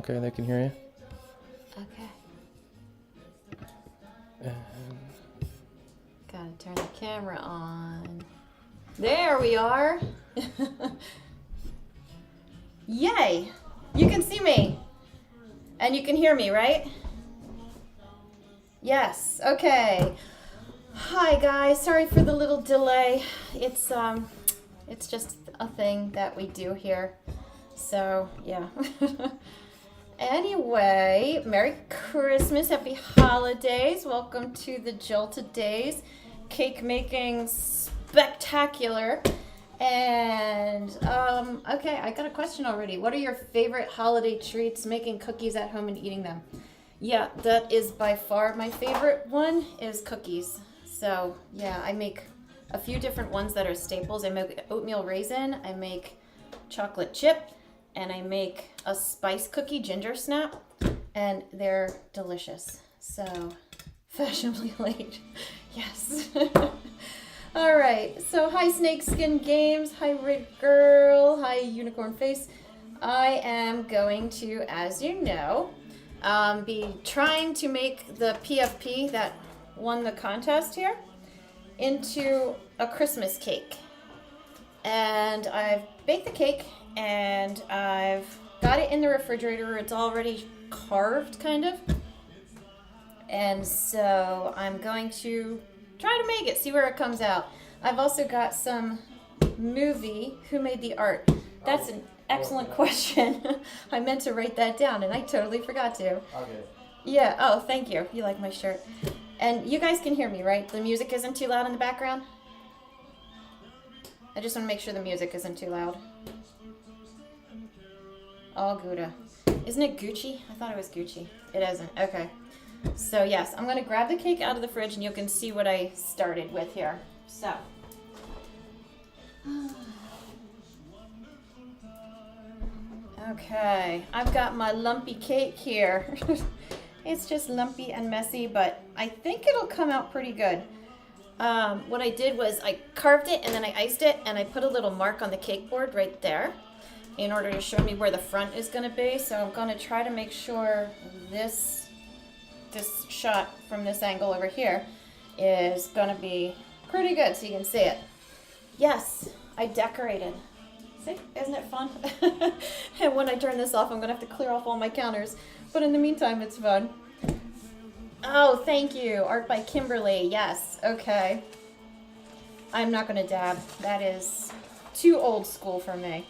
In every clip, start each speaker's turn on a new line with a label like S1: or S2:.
S1: okay? They can hear you?
S2: Okay.
S1: And
S2: Gotta turn the camera on. There we are. Yay! You can see me. And you can hear me, right? Yes. Okay. Hi guys. Sorry for the little delay. It's just a thing that we do here. So, yeah. Anyway, Merry Christmas, Happy Holidays. Welcome to the Jilted Days. Cake making spectacular. And, okay, I got a question already. What are your favorite holiday treats, making cookies at home and eating them? Yeah, that is by far my favorite one is cookies. So, yeah, I make a few different ones that are staples. I make oatmeal raisin, I make chocolate chip, and I make a spice cookie, ginger snap, and they're delicious. So, fashionably late. Yes. All right. So, hi Snakeskin Games. Hi Red Girl. Hi Unicorn Face. I am going to, as you know, be trying to make the PFP that won the contest here into a Christmas cake. And I've baked the cake and I've got it in the refrigerator. It's already carved, kind of. And so I'm going to try to make it, see where it comes out. I've also got some movie. Who made the art? That's an excellent question. I meant to write that down and I totally forgot to.
S3: Okay.
S2: Yeah, oh, thank you. You like my shirt. And you guys can hear me, right? The music isn't too loud in the background? I just want to make sure the music isn't too loud. Oh, Gouda. Isn't it Gucci? I thought it was Gucci. It isn't. Okay. So, yes, I'm going to grab the cake out of the fridge and you can see what I started with here. So. Okay. I've got my lumpy cake here. It's just lumpy and messy, but I think it'll come out pretty good. What I did was I carved it and then I iced it and I put a little mark on the cake board right there in order to show me where the front is going to be. So I'm going to try to make sure this shot from this angle over here is going to be pretty good so you can see it. Yes, I decorated. See, isn't it fun? And when I turn this off, I'm going to have to clear off all my counters. But in the meantime, it's fun. Oh, thank you. Art by Kimberly. Yes. Okay. I'm not going to dab. That is too old school for me.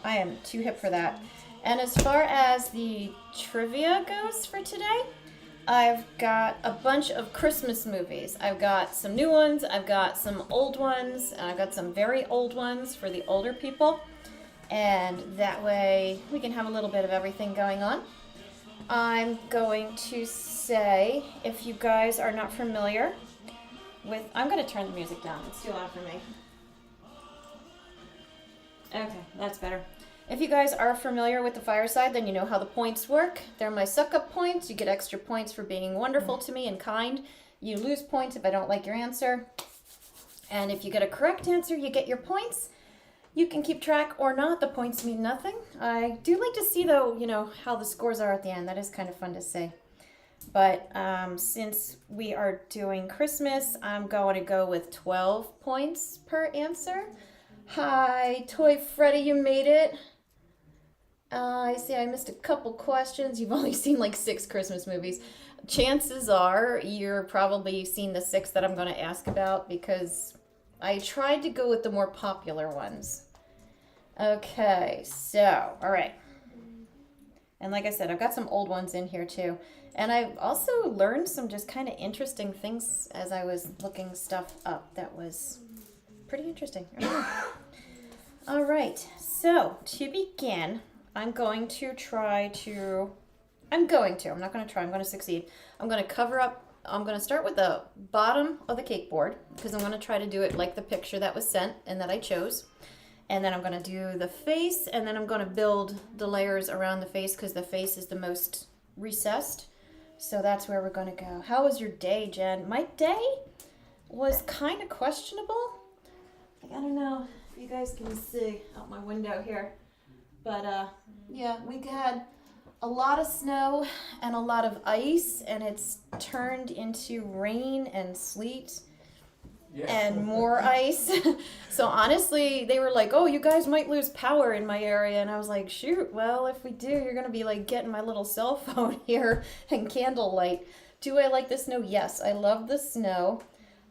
S2: I am too hip for that. And as far as the trivia goes for today, I've got a bunch of Christmas movies. I've got some new ones. I've got some old ones. And I've got some very old ones for the older people. And that way we can have a little bit of everything going on. I'm going to say, if you guys are not familiar with... I'm going to turn the music down. It's too loud for me. Okay, that's better. If you guys are familiar with the fireside, then you know how the points work. They're my suck-up points. You get extra points for being wonderful to me and kind. You lose points if I don't like your answer. And if you get a correct answer, you get your points. You can keep track or not. The points mean nothing. I do like to see, though, you know, how the scores are at the end. That is kind of fun to see. But since we are doing Christmas, I'm going to go with 12 points per answer. Hi, Toy Freddy, you made it. I see I missed a couple questions. You've only seen like 6 Christmas movies. Chances are you're probably seen the 6 that I'm going to ask about because I tried to go with the more popular ones. Okay, so, all right. And like I said, I've got some old ones in here too. And I've also learned some just kind of interesting things as I was looking stuff up that was pretty interesting. All right, so to begin, I'm going to succeed. I'm going to cover up, I'm going to start with the bottom of the cake board because I'm going to try to do it like the picture that was sent and that I chose. And then I'm going to do the face and then I'm going to build the layers around the face because the face is the most recessed. So that's where we're going to go. How was your day, Jen? My day was kind of questionable. I don't know if you guys can see out my window here. But, yeah, we had a lot of snow and a lot of ice, and it's turned into rain and sleet and more ice. So honestly, they were like, oh, you guys might lose power in my area. And I was like, shoot, well, if we do, you're going to be like getting my little cell phone here and candlelight. Do I like the snow? Yes, I love the snow.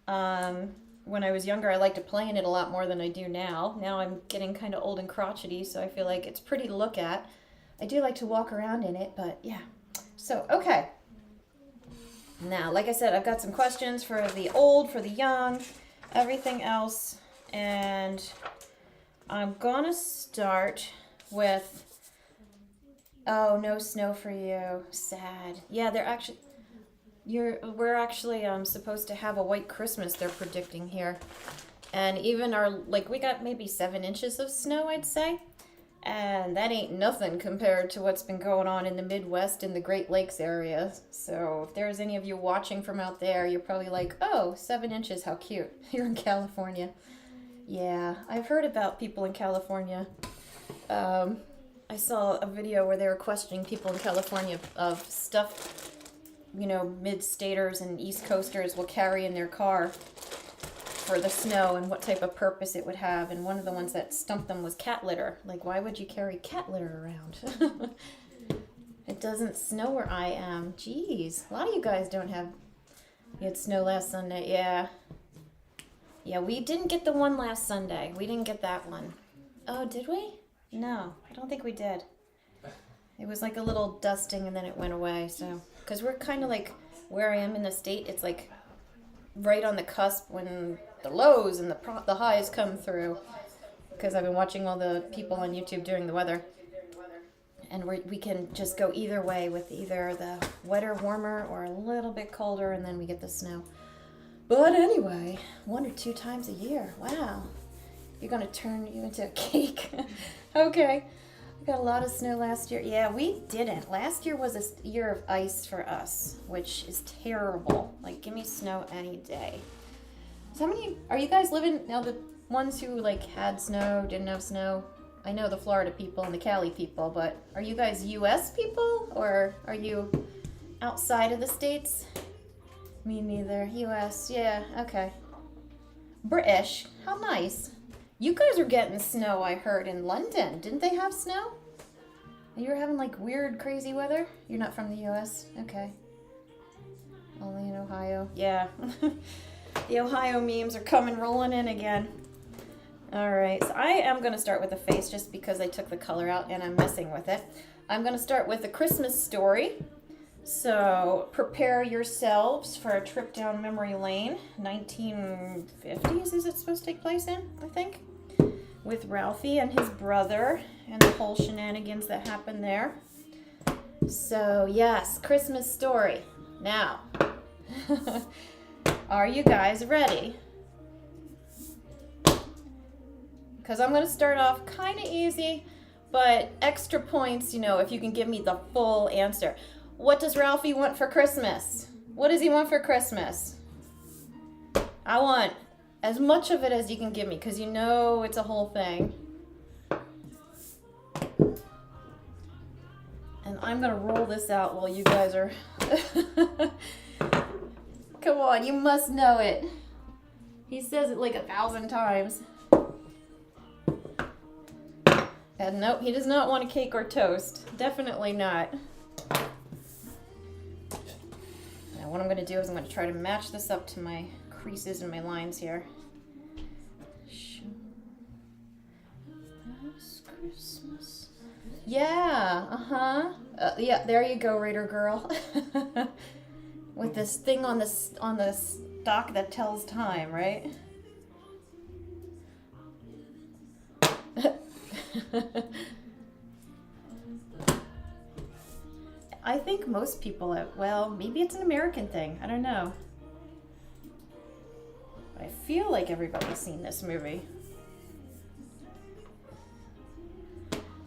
S2: When I was younger, I liked to play in it a lot more than I do now. Now I'm getting kind of old and crotchety, so I feel like it's pretty to look at. I do like to walk around in it, but yeah. So, okay. Now, like I said, I've got some questions for the old, for the young, everything else. And I'm going to start with, oh, no snow for you. Sad. Yeah, we're actually supposed to have a white Christmas, they're predicting here. And even we got maybe 7 inches of snow, I'd say. And that ain't nothing compared to what's been going on in the Midwest and the Great Lakes area. So if there's any of you watching from out there, you're probably like, oh, 7 inches, how cute. You're in California. Yeah, I've heard about people in California. I saw a video where they were questioning people in California of stuff, mid-staters and East Coasters will carry in their car for the snow and what type of purpose it would have. And one of the ones that stumped them was cat litter. Like, why would you carry cat litter around? It doesn't snow where I am. Jeez, a lot of you guys don't have... You had snow last Sunday. Yeah, we didn't get the one last Sunday. We didn't get that one. Oh, did we? No, I don't think we did. It was like a little dusting and then it went away. So, because we're kind of like where I am in the state, it's like right on the cusp when the lows and the highs come through, because I've been watching all the people on YouTube doing the weather, and we can just go either way with either the wetter, warmer, or a little bit colder, and then we get the snow. But anyway, 1 or 2 times a year. Wow, you're gonna turn you into a cake. Okay, we got a lot of snow last year. Yeah, we didn't. Last year was a year of ice for us, which is terrible. Like, give me snow any day. So how many, are you guys living, now the ones who like had snow, didn't have snow? I know the Florida people and the Cali people, but are you guys US people or are you outside of the States? Me neither. US, yeah, okay. British, how nice. You guys are getting snow, I heard, in London. Didn't they have snow? You were having like weird, crazy weather? You're not from the US? Okay. Only in Ohio. Yeah. The Ohio memes are coming rolling in again. Alright, so I am going to start with the face just because I took the color out and I'm messing with it. I'm going to start with A Christmas Story. So prepare yourselves for a trip down memory lane. 1950s is it supposed to take place in, I think? With Ralphie and his brother and the whole shenanigans that happened there. So yes, Christmas Story. Now, are you guys ready? Because I'm going to start off kind of easy, but extra points, if you can give me the full answer. What does Ralphie want for Christmas? What does he want for Christmas? I want as much of it as you can give me, because it's a whole thing. And I'm going to roll this out while you guys are... Come on, you must know it. He says it like 1,000 times. And nope, he does not want a cake or toast. Definitely not. Now what I'm going to do is I'm going to try to match this up to my creases and my lines here. Last Christmas. Yeah, yeah, there you go, Raider Girl. With this thing on the stock that tells time, right? I think most people, maybe it's an American thing. I don't know. I feel like everybody's seen this movie.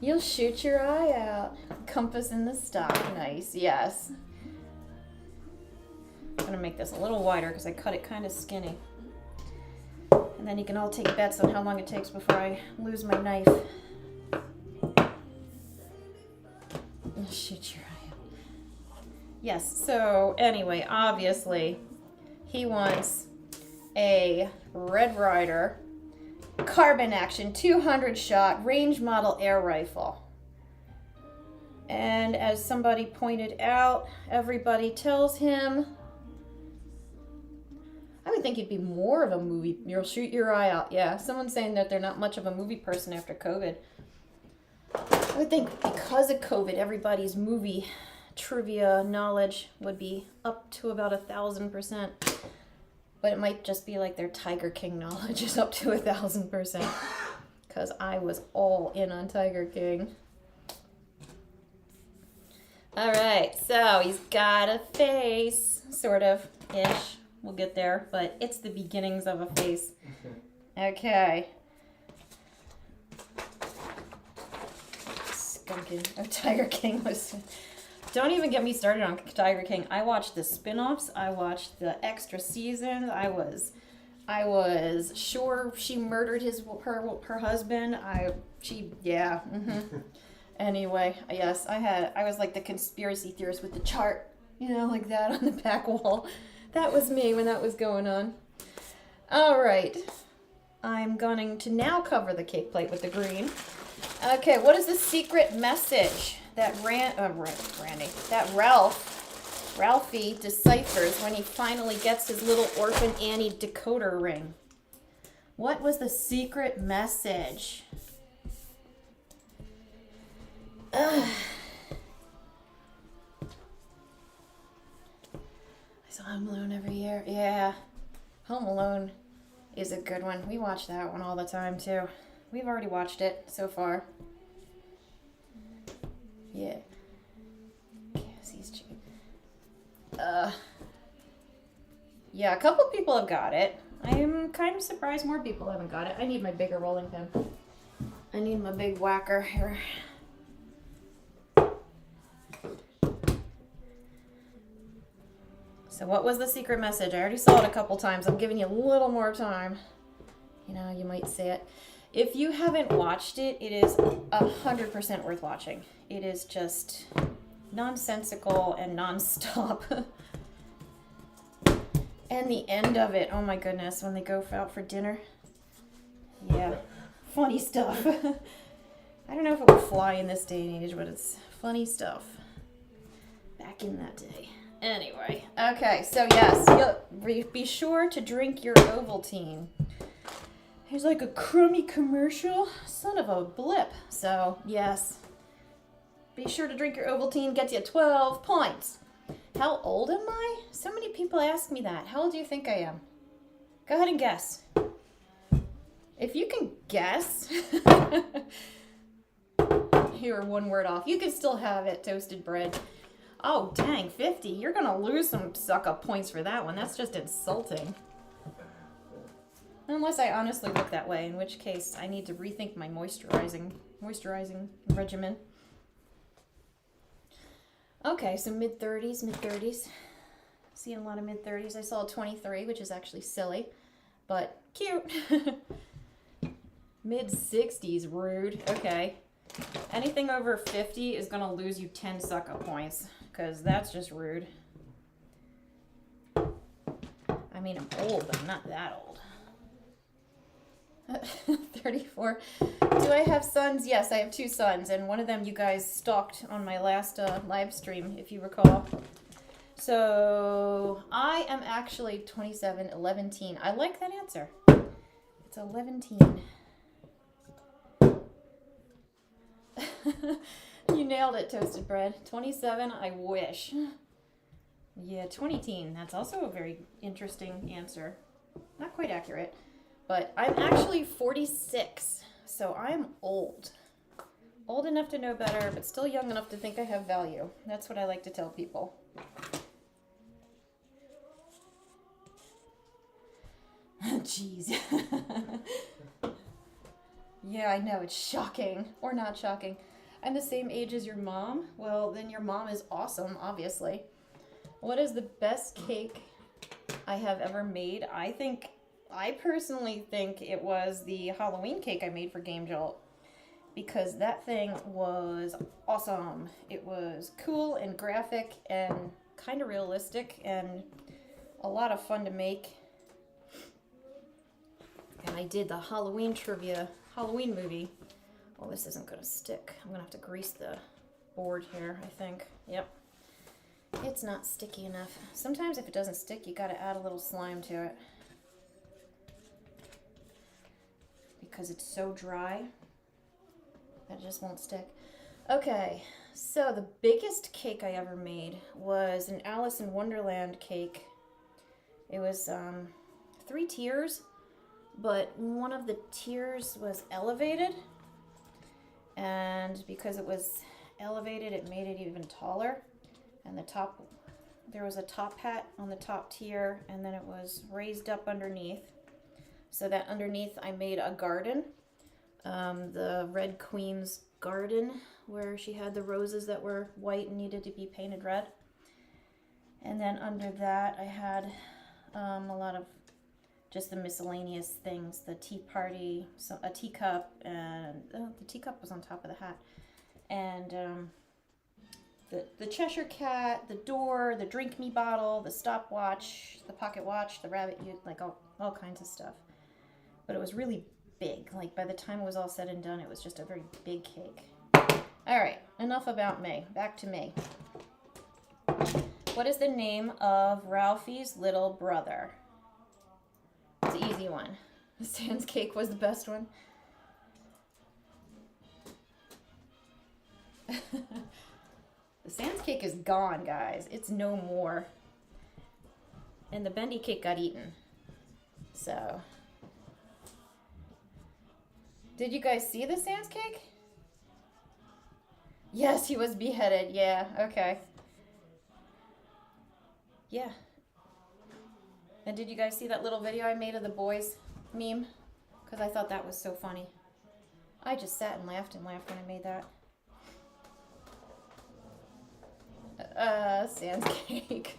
S2: You'll shoot your eye out. Compass in the stock. Nice. Yes. I'm going to make this a little wider because I cut it kind of skinny. And then you can all take bets on how long it takes before I lose my knife. You'll shoot your Yes, so anyway, obviously, he wants a Red Ryder carbine action 200 shot range model air rifle. And as somebody pointed out, everybody tells him, I would think he'd be more of a movie. You'll shoot your eye out. Yeah, someone's saying that they're not much of a movie person after COVID. I would think because of COVID, everybody's movie trivia knowledge would be up to about 1,000%. But it might just be like their Tiger King knowledge is up to 1,000%. Because I was all in on Tiger King. All right, so he's got a face, sort of, ish. We'll get there, but it's the beginnings of a face. Okay. Skunkin'. Oh, Tiger King was... Don't even get me started on Tiger King. I watched the spin-offs. I watched the extra seasons. I was sure she murdered her husband. Yeah. Mm-hmm. Anyway, yes, I was like the conspiracy theorist with the chart, like that on the back wall. That was me when that was going on. All right. I'm going to now cover the cake plate with the green. Okay, what is the secret message that Ralphie deciphers when he finally gets his little orphan Annie decoder ring? What was the secret message? I saw Home Alone every year. Yeah, Home Alone is a good one. We watch that one all the time too. We've already watched it so far. Yeah. Cassie's chicken. Yeah, a couple people have got it. I am kind of surprised more people haven't got it. I need my bigger rolling pin. I need my big whacker here. So what was the secret message? I already saw it a couple times. I'm giving you a little more time. You might say it. If you haven't watched it, it is 100% worth watching. It is just nonsensical and nonstop. And the end of it, oh my goodness, when they go out for dinner. Yeah, funny stuff. I don't know if it would fly in this day and age, but it's funny stuff. Back in that day. Anyway, okay, so yes, be sure to drink your Ovaltine. Here's like a crummy commercial. Son of a blip. So, yes. Be sure to drink your Ovaltine. Gets you 12 points. How old am I? So many people ask me that. How old do you think I am? Go ahead and guess. If you can guess, you're one word off. You can still have it, toasted bread. Oh, dang, 50. You're going to lose some suck-up points for that one. That's just insulting. Unless I honestly look that way, in which case I need to rethink my moisturizing regimen. Okay, so mid-30s. Seeing a lot of mid-30s. I saw a 23, which is actually silly, but cute. Mid-60s, rude. Okay. Anything over 50 is going to lose you 10 suck-up points, because that's just rude. I mean, I'm old, but I'm not that old. 34. Do I have sons? Yes, I have 2 sons, and one of them you guys stalked on my last live stream, if you recall. So I am actually 27, 11-teen. I like that answer. It's 11-teen. You nailed it, toasted bread. 27, I wish. Yeah, 20-teen. That's also a very interesting answer. Not quite accurate. But I'm actually 46, so I'm old. Old enough to know better, but still young enough to think I have value. That's what I like to tell people. Jeez. Yeah, I know, it's shocking. Or not shocking. I'm the same age as your mom? Well, then your mom is awesome, obviously. What is the best cake I have ever made? I personally think it was the Halloween cake I made for Game Jolt, because that thing was awesome. It was cool and graphic and kind of realistic and a lot of fun to make. And I did the Halloween trivia, Halloween movie. Oh, this isn't gonna stick. I'm gonna have to grease the board here, I think. Yep. It's not sticky enough. Sometimes if it doesn't stick, you gotta add a little slime to it. Because it's so dry that it just won't stick. Okay, so the biggest cake I ever made was an Alice in Wonderland cake. It was 3 tiers, but one of the tiers was elevated, and because it was elevated, it made it even taller. And there was a top hat on the top tier, and then it was raised up underneath. So that underneath I made a garden, the Red Queen's garden, where she had the roses that were white and needed to be painted red. And then under that I had a lot of just the miscellaneous things, the tea party, so a teacup, and the teacup was on top of the hat, and the Cheshire cat, the door, the drink me bottle, the stopwatch, the pocket watch, the rabbit, like all kinds of stuff. But it was really big. Like by the time it was all said and done, it was just a very big cake. All right, enough about me. Back to me. What is the name of Ralphie's little brother? It's an easy one. The Sans cake was the best one. The Sans cake is gone, guys. It's no more. And the bendy cake got eaten. So, did you guys see the Sans cake? Yes, he was beheaded. Yeah, okay. Yeah. And did you guys see that little video I made of the boys meme? Because I thought that was so funny. I just sat and laughed when I made that. Sans cake.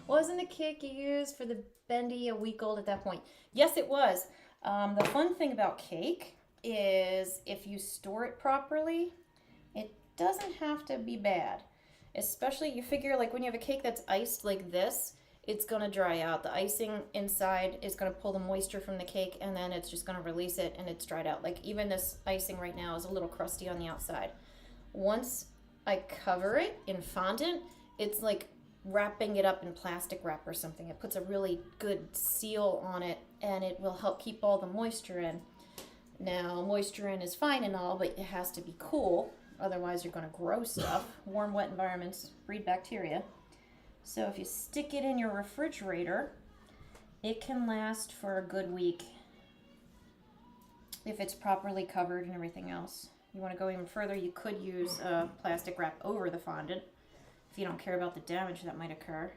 S2: Wasn't the cake you used for the bendy a week old at that point? Yes, it was. The fun thing about cake is if you store it properly, it doesn't have to be bad. Especially, you figure, like when you have a cake that's iced like this, it's going to dry out. The icing inside is going to pull the moisture from the cake, and then it's just going to release it, and it's dried out. Like even this icing right now is a little crusty on the outside. Once I cover it in fondant, it's like wrapping it up in plastic wrap or something. It puts a really good seal on it, and it will help keep all the moisture in. Now, moisture in is fine and all, but it has to be cool. Otherwise, you're going to grow stuff. Warm, wet environments breed bacteria. So if you stick it in your refrigerator, it can last for a good week if it's properly covered and everything else. You want to go even further, you could use a plastic wrap over the fondant if you don't care about the damage that might occur.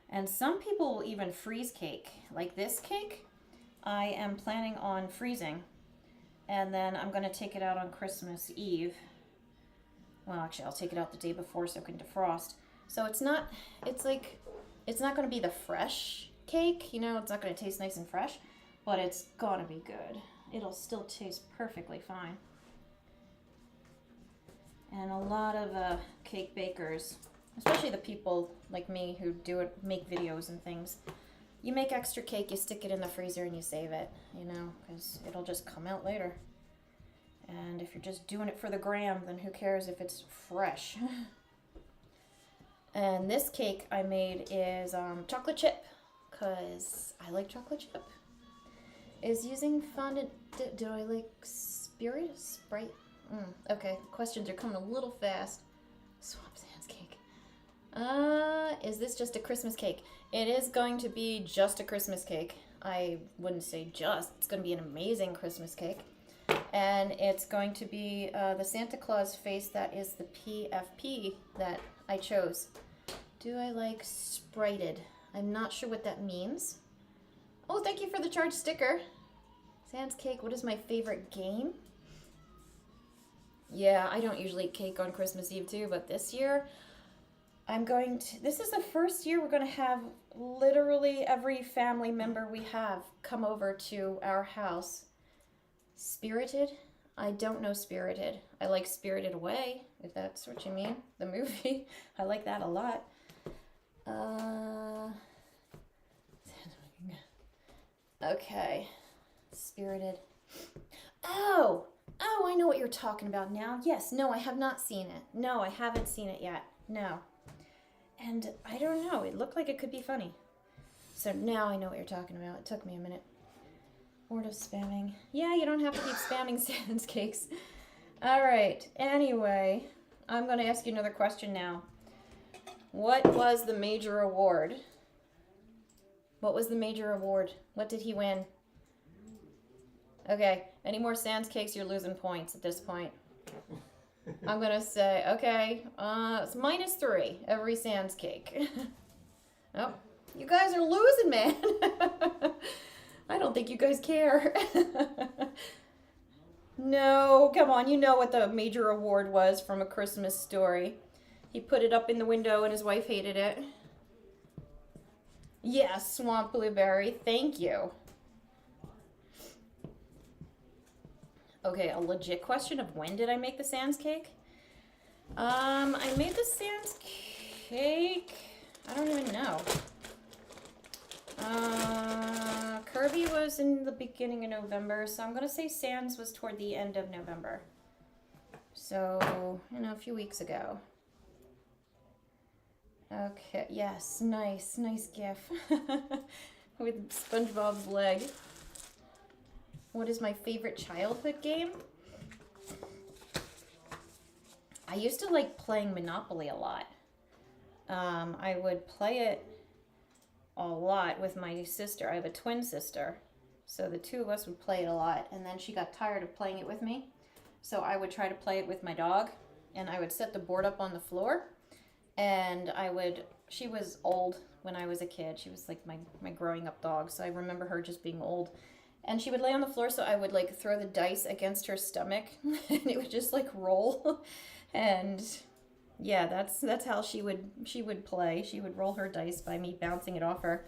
S2: And some people will even freeze cake. Like this cake, I am planning on freezing. And then I'm going to take it out on Christmas Eve. Well, actually, I'll take it out the day before so it can defrost. So it's not going to be the fresh cake, you know, it's not going to taste nice and fresh, but it's going to be good. It'll still taste perfectly fine. And a lot of cake bakers, especially the people like me who make videos and things, you make extra cake, you stick it in the freezer and you save it, you know, because it'll just come out later. And if you're just doing it for the gram, then who cares if it's fresh? And this cake I made is chocolate chip, because I like chocolate chip. Is using fondant, do I like Sprite? Okay, questions are coming a little fast. Swamp Sans cake. Is this just a Christmas cake? It is going to be just a Christmas cake. I wouldn't say just. It's going to be an amazing Christmas cake. And it's going to be the Santa Claus face that is the PFP that I chose. Do I like Sprited? I'm not sure what that means. Oh, thank you for the charged sticker. Sans cake, what is my favorite game? Yeah, I don't usually eat cake on Christmas Eve too, but this year this is the first year we're going to have literally every family member we have come over to our house. Spirited? I don't know Spirited. I like Spirited Away, if that's what you mean, the movie. I like that a lot. Okay. Spirited. Oh, I know what you're talking about now. Yes, no, I have not seen it. No, I haven't seen it yet. No. And I don't know, it looked like it could be funny. So now I know what you're talking about. It took me a minute. Horde of spamming. Yeah, you don't have to keep spamming Sans cakes. All right, anyway, I'm going to ask you another question now. What was the major award? What was the major award? What did he win? Okay, any more Sans cakes, you're losing points at this point. I'm going to say, okay, it's -3 every Sans cake. Oh, you guys are losing, man. I don't think you guys care. No, come on, you know what the major award was from A Christmas Story. He put it up in the window and his wife hated it. Yes, Swamp Blueberry, thank you. Okay, a legit question of when did I make the Sans cake? I made the Sans cake, I don't even know. Kirby was in the beginning of November, so I'm going to say Sans was toward the end of November. So, a few weeks ago. Okay, yes, nice gif. With SpongeBob's leg. What is my favorite childhood game? I used to like playing Monopoly a lot. I would play it a lot with my sister. I have a twin sister. So the two of us would play it a lot. And then she got tired of playing it with me. So I would try to play it with my dog. And I would set the board up on the floor. And she was old when I was a kid. She was like my growing up dog. So I remember her just being old. And she would lay on the floor, so I would like throw the dice against her stomach. And it would just like roll. And yeah, that's how she would play. She would roll her dice by me bouncing it off her,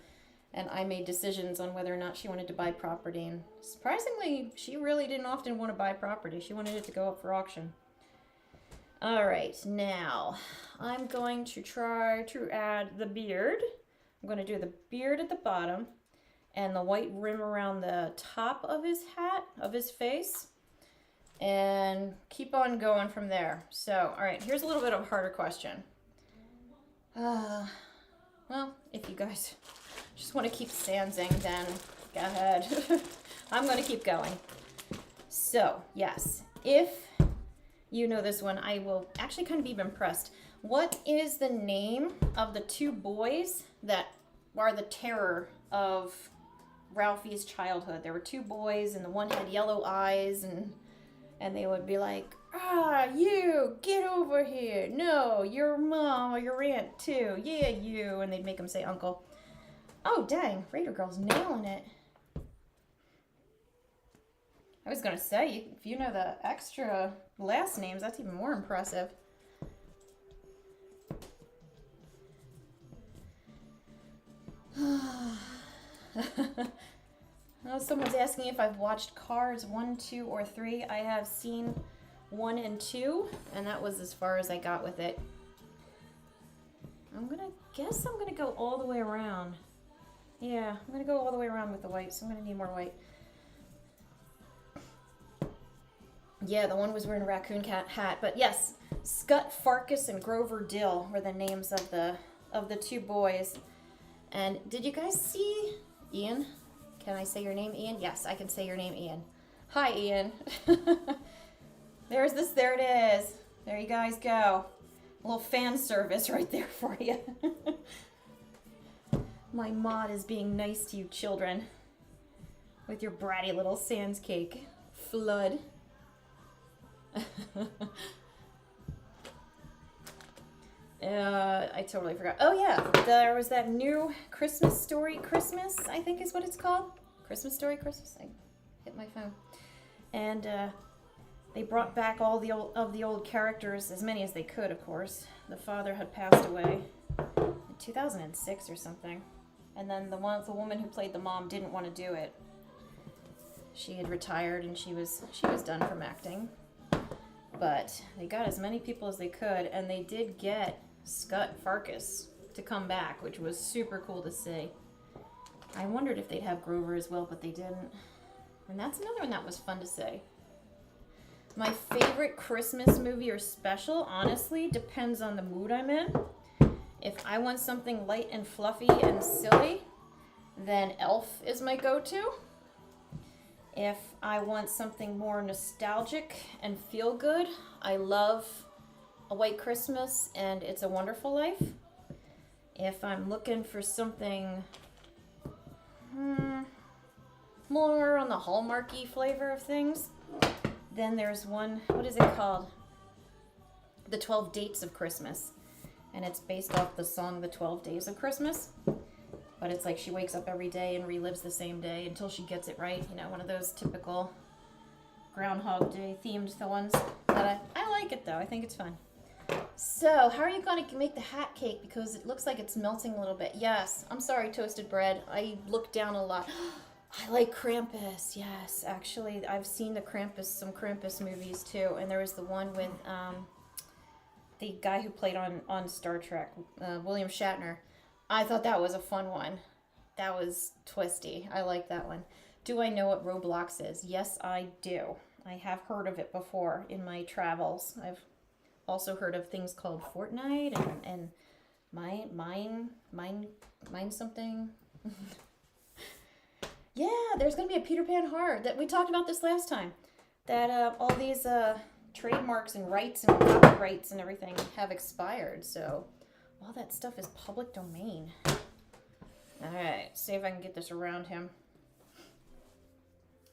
S2: and I made decisions on whether or not she wanted to buy property. And surprisingly, she really didn't often want to buy property. She wanted it to go up for auction. All right, now I'm going to try to add the beard. I'm going to do the beard at the bottom and the white rim around the top of his hat, of his face. And keep on going from there. So, all right, here's a little bit of a harder question. Well, if you guys just want to keep sansing, then go ahead. I'm going to keep going. So, yes, if you know this one, I will actually kind of be impressed. What is the name of the two boys that are the terror of Ralphie's childhood? There were two boys, and the one had yellow eyes, and they would be like, you, get over here. No, your mom or your aunt too. Yeah, you. And they'd make him say uncle. Oh, dang, Raider Girl's nailing it. I was going to say, if you know the extra last names, that's even more impressive. Well, someone's asking if I've watched Cars 1, 2, or 3. I have seen 1 and 2, and that was as far as I got with it. I'm gonna go all the way around. Yeah, I'm gonna go all the way around with the white, so I'm gonna need more white. Yeah, the one was wearing a raccoon cat hat, but yes, Scut, Farkas, and Grover Dill were the names of the two boys. And did you guys see Ian? Can I say your name, Ian? Yes, I can say your name, Ian. Hi, Ian. There it is. There you guys go. A little fan service right there for you. My mod is being nice to you children. With your bratty little Sans cake. Flood. I totally forgot. Oh yeah, there was that new Christmas Story Christmas, I think is what it's called. Christmas Story Christmas. I hit my phone. And they brought back all the old characters, as many as they could, of course. The father had passed away in 2006 or something. And then the woman who played the mom didn't want to do it. She had retired and she was done from acting. But they got as many people as they could, and they did get Scut Farkas to come back, which was super cool to see. I wondered if they'd have Grover as well, but they didn't. And that's another one that was fun to say. My favorite Christmas movie or special, honestly, depends on the mood I'm in. If I want something light and fluffy and silly, then Elf is my go-to. If I want something more nostalgic and feel good, I love A White Christmas and It's a Wonderful Life. If I'm looking for something more on the Hallmarky flavor of things, then there's one, what is it called? The 12 Dates of Christmas. And it's based off the song The 12 Days of Christmas. But it's like she wakes up every day and relives the same day until she gets it right. You know, one of those typical Groundhog Day themed ones. But I like it though. I think it's fun. So, how are you going to make the hat cake? Because it looks like it's melting a little bit. Yes, I'm sorry, Toasted Bread. I look down a lot. I like Krampus. Yes, actually, I've seen some Krampus movies too. And there was the one with the guy who played on Star Trek, William Shatner. I thought that was a fun one. That was twisty. I like that one. Do I know what Roblox is? Yes, I do. I have heard of it before in my travels. I've also heard of things called Fortnite and mine something. Yeah, there's going to be a Peter Pan heart. That we talked about this last time. That all these trademarks and rights and copyrights and everything have expired. So all that stuff is public domain. All right, see if I can get this around him.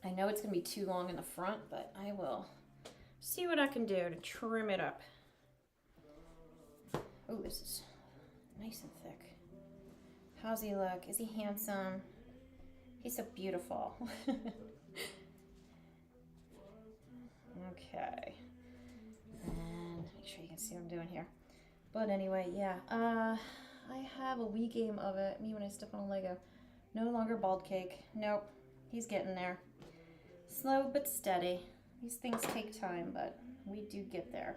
S2: I know it's going to be too long in the front, but I will see what I can do to trim it up. Oh, this is nice and thick. How's he look? Is he handsome? He's so beautiful. Okay. And make sure you can see what I'm doing here. But anyway, yeah. I have a Wii game of it. Me when I step on a Lego. No longer bald cake. Nope. He's getting there. Slow but steady. These things take time, but we do get there.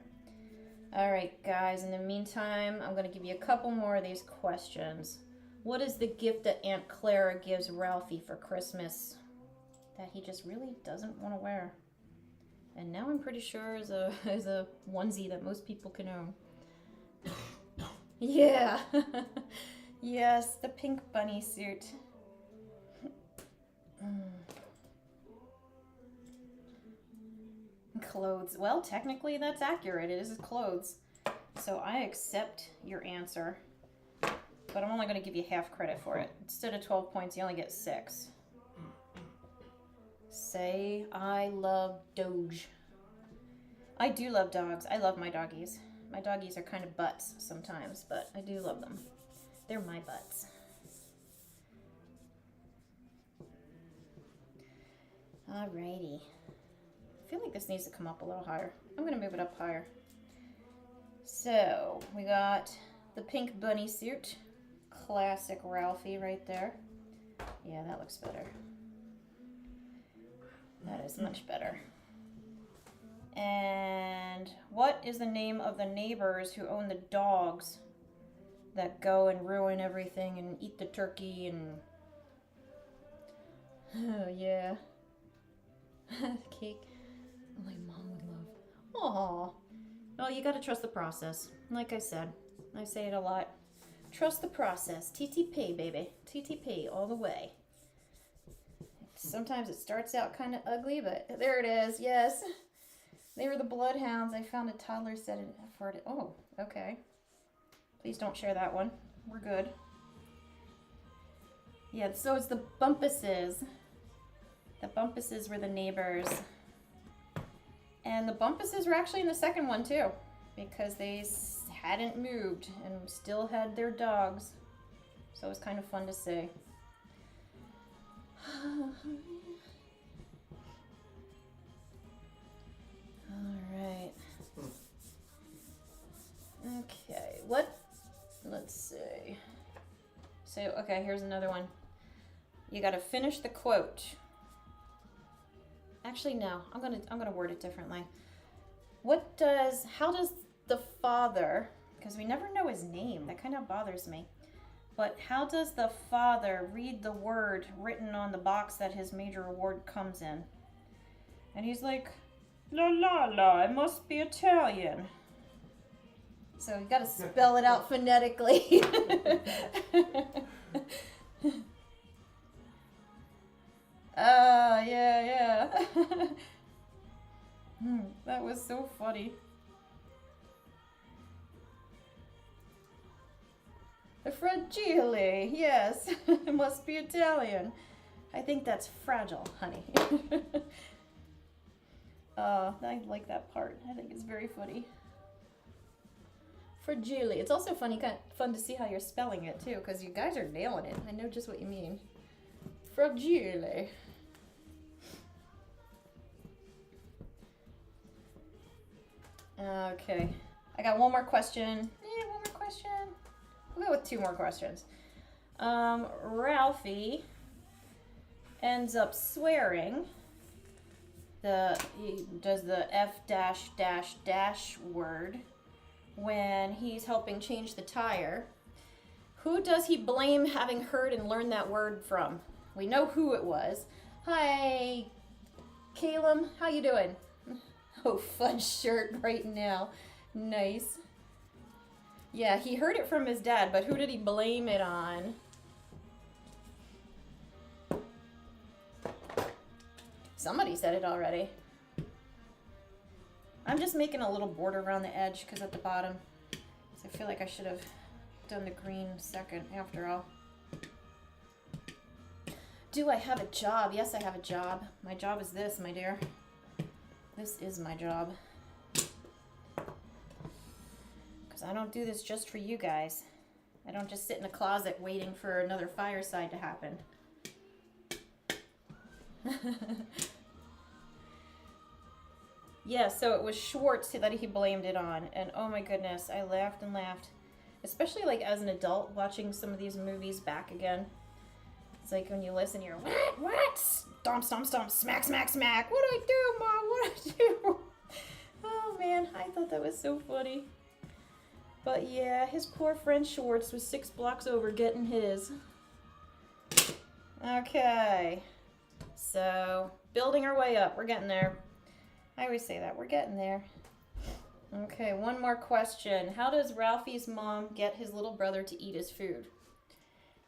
S2: Alright, guys. In the meantime, I'm going to give you a couple more of these questions. What is the gift that Aunt Clara gives Ralphie for Christmas that he just really doesn't want to wear? And now I'm pretty sure is a onesie that most people can own. Yeah. Yes, the pink bunny suit. Clothes. Well, technically that's accurate. It is clothes. So I accept your answer. But I'm only going to give you half credit for it. Instead of 12 points, you only get 6. Say, I love Doge. I do love dogs. I love my doggies. My doggies are kind of butts sometimes, but I do love them. They're my butts. Alrighty. I feel like this needs to come up a little higher. I'm going to move it up higher. So, we got the pink bunny suit. Classic Ralphie right there. Yeah, that looks better. That is much better. And what is the name of the neighbors who own the dogs that go and ruin everything and eat the turkey and... Oh, yeah. Cake. My mom would love. Aww. Well, you gotta trust the process. Like I said, I say it a lot. Trust the process. TTP, baby. TTP all the way. Sometimes it starts out kind of ugly, but there it is. Yes. They were the bloodhounds. I found a toddler set it for it. Oh, okay. Please don't share that one. We're good. Yeah, so it's the Bumpuses. The Bumpuses were the neighbors. And the Bumpuses were actually in the second one, too. Because they hadn't moved and still had their dogs. So it was kind of fun to see. Alright. Okay, let's see. So, okay, here's another one. You gotta finish the quote. Actually, no, I'm gonna word it differently. How does the father, because we never know his name, that kind of bothers me. But how does the father read the word written on the box that his major award comes in? And he's like, la la la, it must be Italian. So you gotta spell it out phonetically. Yeah. That was so funny. Fragile, yes. It must be Italian. I think that's fragile, honey. I like that part. I think it's very funny. Fragile. It's also funny, fun to see how you're spelling it too, because you guys are nailing it. I know just what you mean. Fragile. Okay. I got one more question. One more question. We'll go with two more questions. Ralphie ends up swearing. He does the F dash dash dash word when he's helping change the tire. Who does he blame having heard and learned that word from? We know who it was. Hi, Caleb. How you doing? Oh, fudge shirt right now. Nice. Yeah, he heard it from his dad, but who did he blame it on? Somebody said it already. I'm just making a little border around the edge because at the bottom, so I feel like I should have done the green second after all. Do I have a job? Yes, I have a job. My job is this, my dear. This is my job. Because I don't do this just for you guys. I don't just sit in a closet waiting for another fireside to happen. Yeah, so it was Schwartz that he blamed it on. And oh my goodness, I laughed and laughed. Especially like as an adult watching some of these movies back again. It's like when you listen, you're, what? Stomp, stomp, stomp, smack, smack, smack. What'd I do, Mom? What'd I do? Oh, man, I thought that was so funny. But yeah, his poor friend Schwartz was 6 blocks over getting his. Okay. So, building our way up. We're getting there. I always say that. We're getting there. Okay, one more question. How does Ralphie's mom get his little brother to eat his food?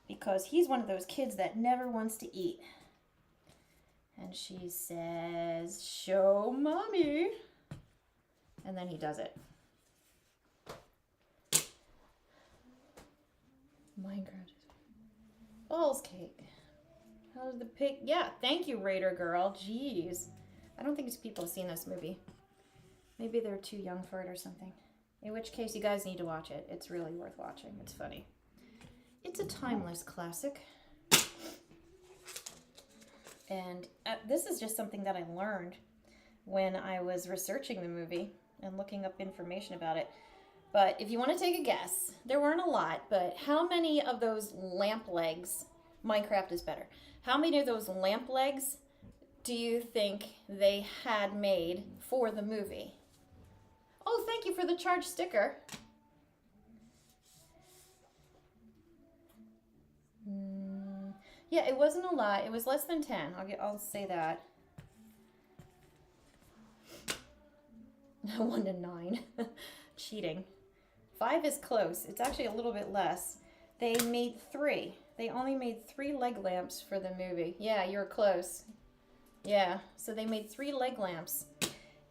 S2: Because he's one of those kids that never wants to eat. And she says, show mommy. And then he does it. Minecraft. Balls cake. How's the pig? Yeah, thank you, Raider Girl. Jeez. I don't think people have seen this movie. Maybe they're too young for it or something. In which case, you guys need to watch it. It's really worth watching. It's funny. It's a timeless classic. And this is just something that I learned when I was researching the movie and looking up information about it. But if you want to take a guess, there weren't a lot, but how many of those lamp legs, Minecraft is better, how many of those lamp legs do you think they had made for the movie? Oh, thank you for the charged sticker. Yeah, it wasn't a lot. It was less than 10. I'll say that. 1 to 9. Cheating. 5 is close. It's actually a little bit less. They made 3. They only made 3 leg lamps for the movie. Yeah, you were close. Yeah, so they made 3 leg lamps.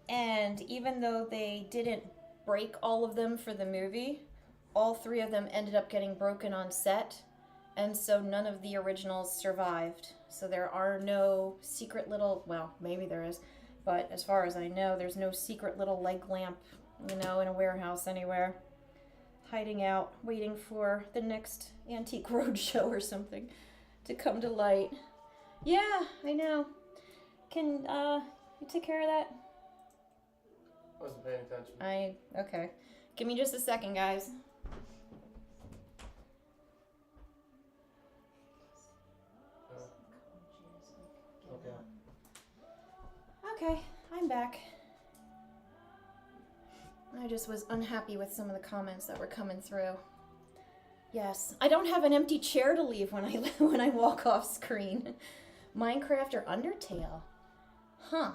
S2: And even though they didn't break all of them for the movie, all 3 of them ended up getting broken on set. And so none of the originals survived. So there are no secret little, well, maybe there is, but as far as I know, there's no secret little leg lamp, in a warehouse anywhere, hiding out, waiting for the next Antique Roadshow or something to come to light. Yeah, I know. Can, you take care of that?
S1: I wasn't paying attention.
S2: Okay. Give me just a second, guys. Okay, I'm back. I just was unhappy with some of the comments that were coming through. Yes, I don't have an empty chair to leave when I when I walk off screen. Minecraft or Undertale? Huh.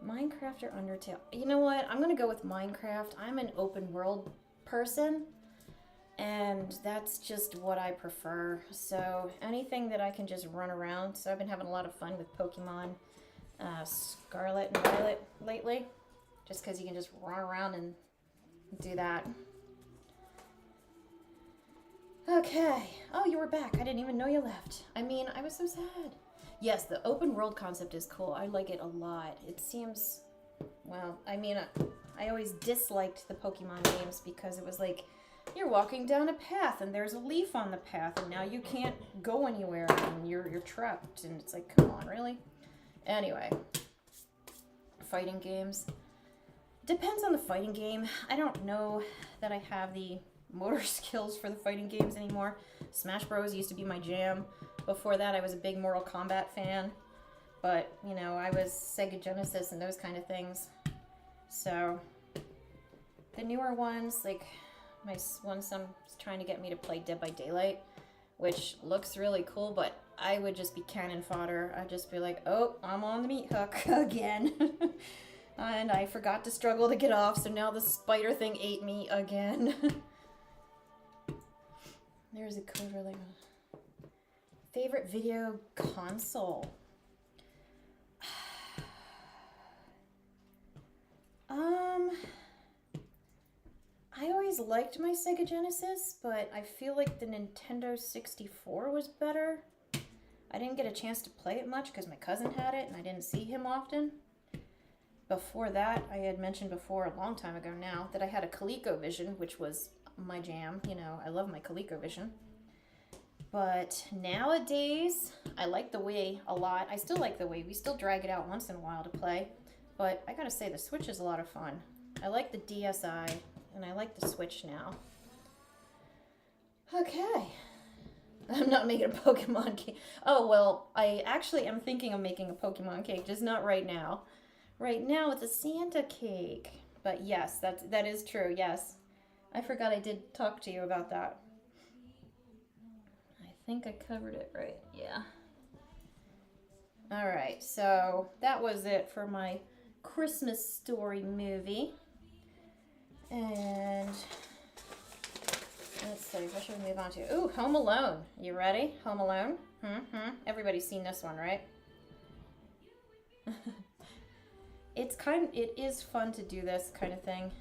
S2: Minecraft or Undertale? You know what? I'm gonna go with Minecraft. I'm an open world person, and that's just what I prefer. So anything that I can just run around. So I've been having a lot of fun with Pokemon Scarlet and Violet lately, just because you can just run around and do that. Okay. Oh, you were back. I didn't even know you left. I mean, I was so sad. Yes, the open world concept is cool. I like it a lot. It seems, well, I mean, I always disliked the Pokemon games because it was like, you're walking down a path and there's a leaf on the path and now you can't go anywhere and you're trapped. And it's like, come on, really? Anyway, fighting games. Depends on the fighting game. I don't know that I have the motor skills for the fighting games anymore. Smash Bros used to be my jam. Before that, I was a big Mortal Kombat fan. But, you know, I was Sega Genesis and those kind of things. So, the newer ones, like, my one son's trying to get me to play Dead by Daylight, which looks really cool, but I would just be cannon fodder. I'd just be like, oh, I'm on the meat hook again. And I forgot to struggle to get off, so now the spider thing ate me again. There's a code really. Favorite video console? I always liked my Sega Genesis, but I feel like the Nintendo 64 was better. I didn't get a chance to play it much because my cousin had it and I didn't see him often. Before that, I had mentioned before a long time ago now that I had a ColecoVision, which was my jam. You know, I love my ColecoVision. But nowadays, I like the Wii a lot. I still like the Wii. We still drag it out once in a while to play. But I gotta say, the Switch is a lot of fun. I like the DSi, and I like the Switch now. Okay. I'm not making a Pokemon cake. Oh, well, I actually am thinking of making a Pokemon cake, just not right now. Right now, it's a Santa cake. But yes, that is true, yes. I forgot I did talk to you about that. I think I covered it right, yeah. All right, so that was it for my Christmas story movie. And let's see, what should we move on to? Ooh, Home Alone. You ready? Home Alone? Everybody's seen this one, right? It is fun to do this kind of thing.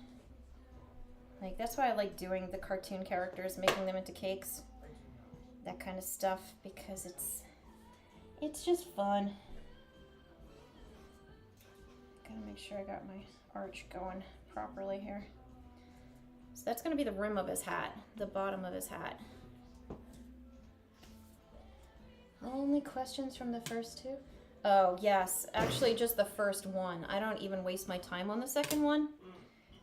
S2: Like, that's why I like doing the cartoon characters, making them into cakes. That kind of stuff, because it's just fun. Gotta make sure I got my arch going properly here. So that's gonna be the rim of his hat, the bottom of his hat. Only questions from the first two? Oh, yes. Actually, just the first one. I don't even waste my time on the second one.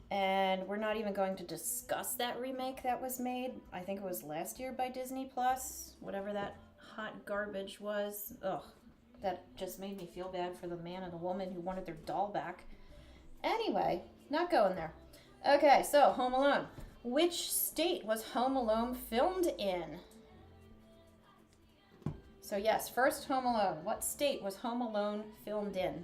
S2: And we're not even going to discuss that remake that was made. I think it was last year by Disney Plus. Whatever that hot garbage was. Ugh. That just made me feel bad for the man and the woman who wanted their doll back. Anyway, not going there. Okay, so Home Alone. Which state was Home Alone filmed in? So yes, first Home Alone. What state was Home Alone filmed in?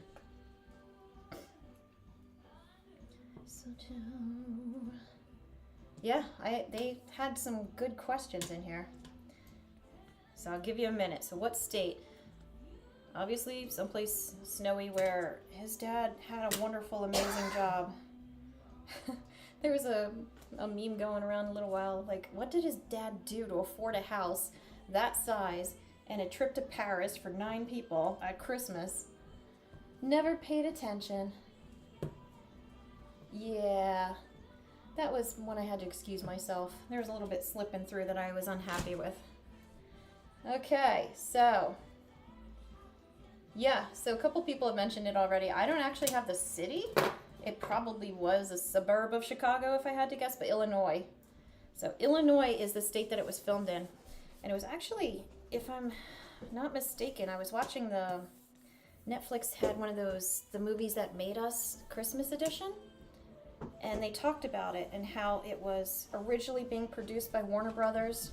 S2: Yeah, they had some good questions in here. So I'll give you a minute. So what state? Obviously someplace snowy where his dad had a wonderful, amazing job. There was a meme going around a little while, like, what did his dad do to afford a house that size and a trip to Paris for 9 people at Christmas? Never paid attention. Yeah, that was when I had to excuse myself. There was a little bit slipping through that I was unhappy with. Okay, so yeah, so a couple people have mentioned it already. I don't actually have the city. It probably was a suburb of Chicago if I had to guess, but Illinois. So Illinois is the state that it was filmed in. And it was actually, if I'm not mistaken, I was watching Netflix had one of those, the movies that made us Christmas edition. and they talked about it and how it was originally being produced by Warner Brothers,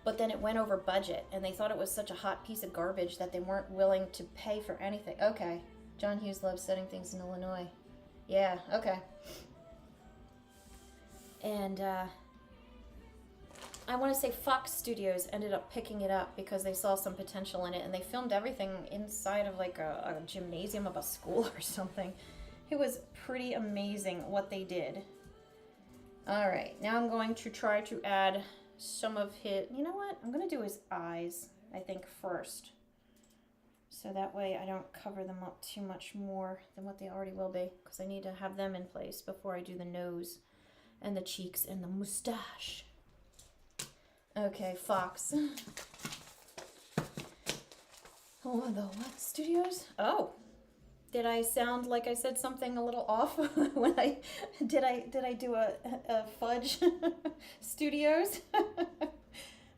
S2: but then it went over budget, and they thought it was such a hot piece of garbage that they weren't willing to pay for anything. Okay, John Hughes loves setting things in Illinois. Yeah, okay. And I want to say Fox Studios ended up picking it up because they saw some potential in it, and they filmed everything inside of like a gymnasium of a school or something. It was pretty amazing what they did. All right, now I'm going to try to add some of his, you know what? I'm going to do his eyes, I think, first. So that way I don't cover them up too much more than what they already will be, because I need to have them in place before I do the nose and the cheeks and the mustache. Okay, Fox. Oh, the what? Studios? Oh. Did I sound like I said something a little off when did I do a fudge studios?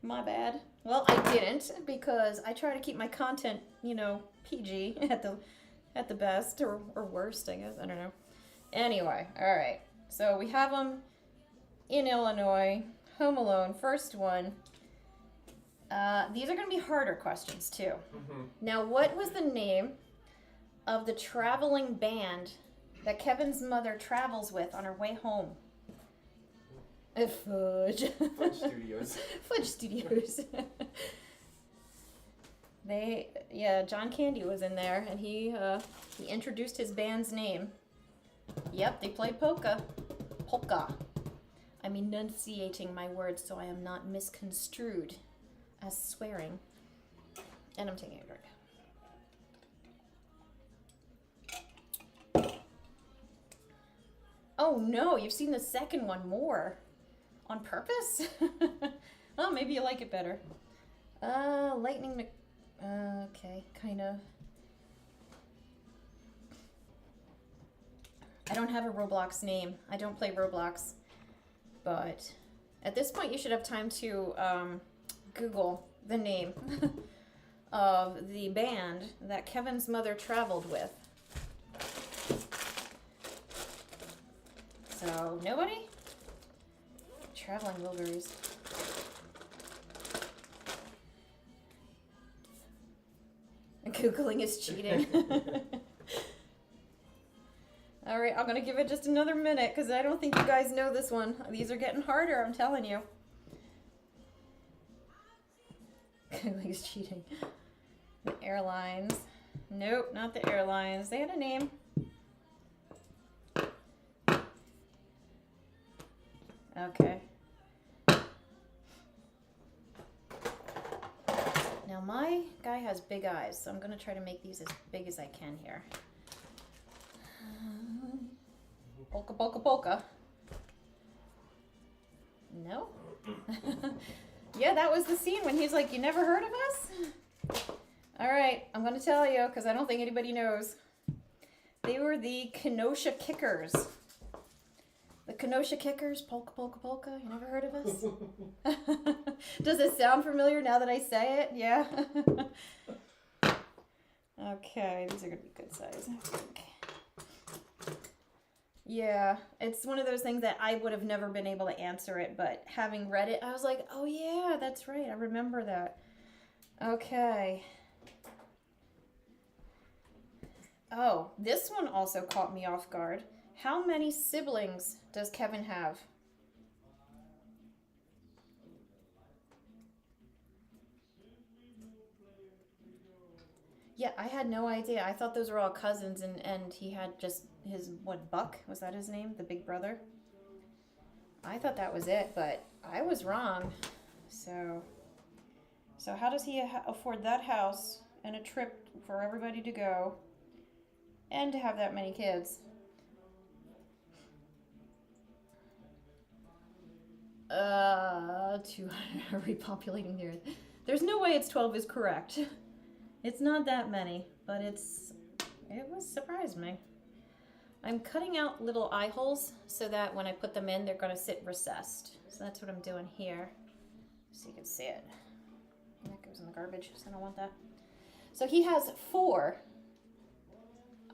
S2: My bad. Well, I didn't, because I try to keep my content, you know, PG at the best or worst, I guess. I don't know. Anyway, all right. So we have them in Illinois. Home Alone, first one. These are going to be harder questions too. Mm-hmm. Now, what was the name of the traveling band that Kevin's mother travels with on her way home? Fudge.
S1: Fudge Studios.
S2: Fudge Studios. John Candy was in there, and he introduced his band's name. Yep, they played polka. Polka. I'm enunciating my words so I am not misconstrued as swearing. And I'm taking a drink. Oh no, you've seen the second one more. On purpose? Oh, maybe you like it better. Lightning Mc... okay, kind of. I don't have a Roblox name. I don't play Roblox. But at this point, you should have time to Google the name of the band that Kevin's mother traveled with. So, nobody? Traveling Wilburys. Googling is cheating. All right, I'm going to give it just another minute because I don't think you guys know this one. These are getting harder, I'm telling you. Googling is cheating. The airlines. Nope, not the airlines. They had a name. Okay. Now my guy has big eyes, so I'm going to try to make these as big as I can here. Polka, polka, polka. No? Yeah, that was the scene when he's like, you never heard of us? All right, I'm going to tell you because I don't think anybody knows. They were the Kenosha Kickers. The Kenosha Kickers, polka, polka, polka. You never heard of us? Does it sound familiar now that I say it? Yeah? Okay, these are going to be good size, I think. Yeah, it's one of those things that I would have never been able to answer it, but having read it, I was like, oh yeah, that's right. I remember that. Okay. Oh, this one also caught me off guard. How many siblings does Kevin have? Yeah, I had no idea. I thought those were all cousins, and he had just his, what, Buck? Was that his name? The big brother? I thought that was it, but I was wrong. So how does he afford that house and a trip for everybody to go and to have that many kids? To repopulating the earth. There's no way it's 12 is correct. It's not that many, but it was surprised me. I'm cutting out little eye holes so that when I put them in, they're going to sit recessed. So that's what I'm doing here, so you can see it. That goes in the garbage, so I don't want that. So he has 4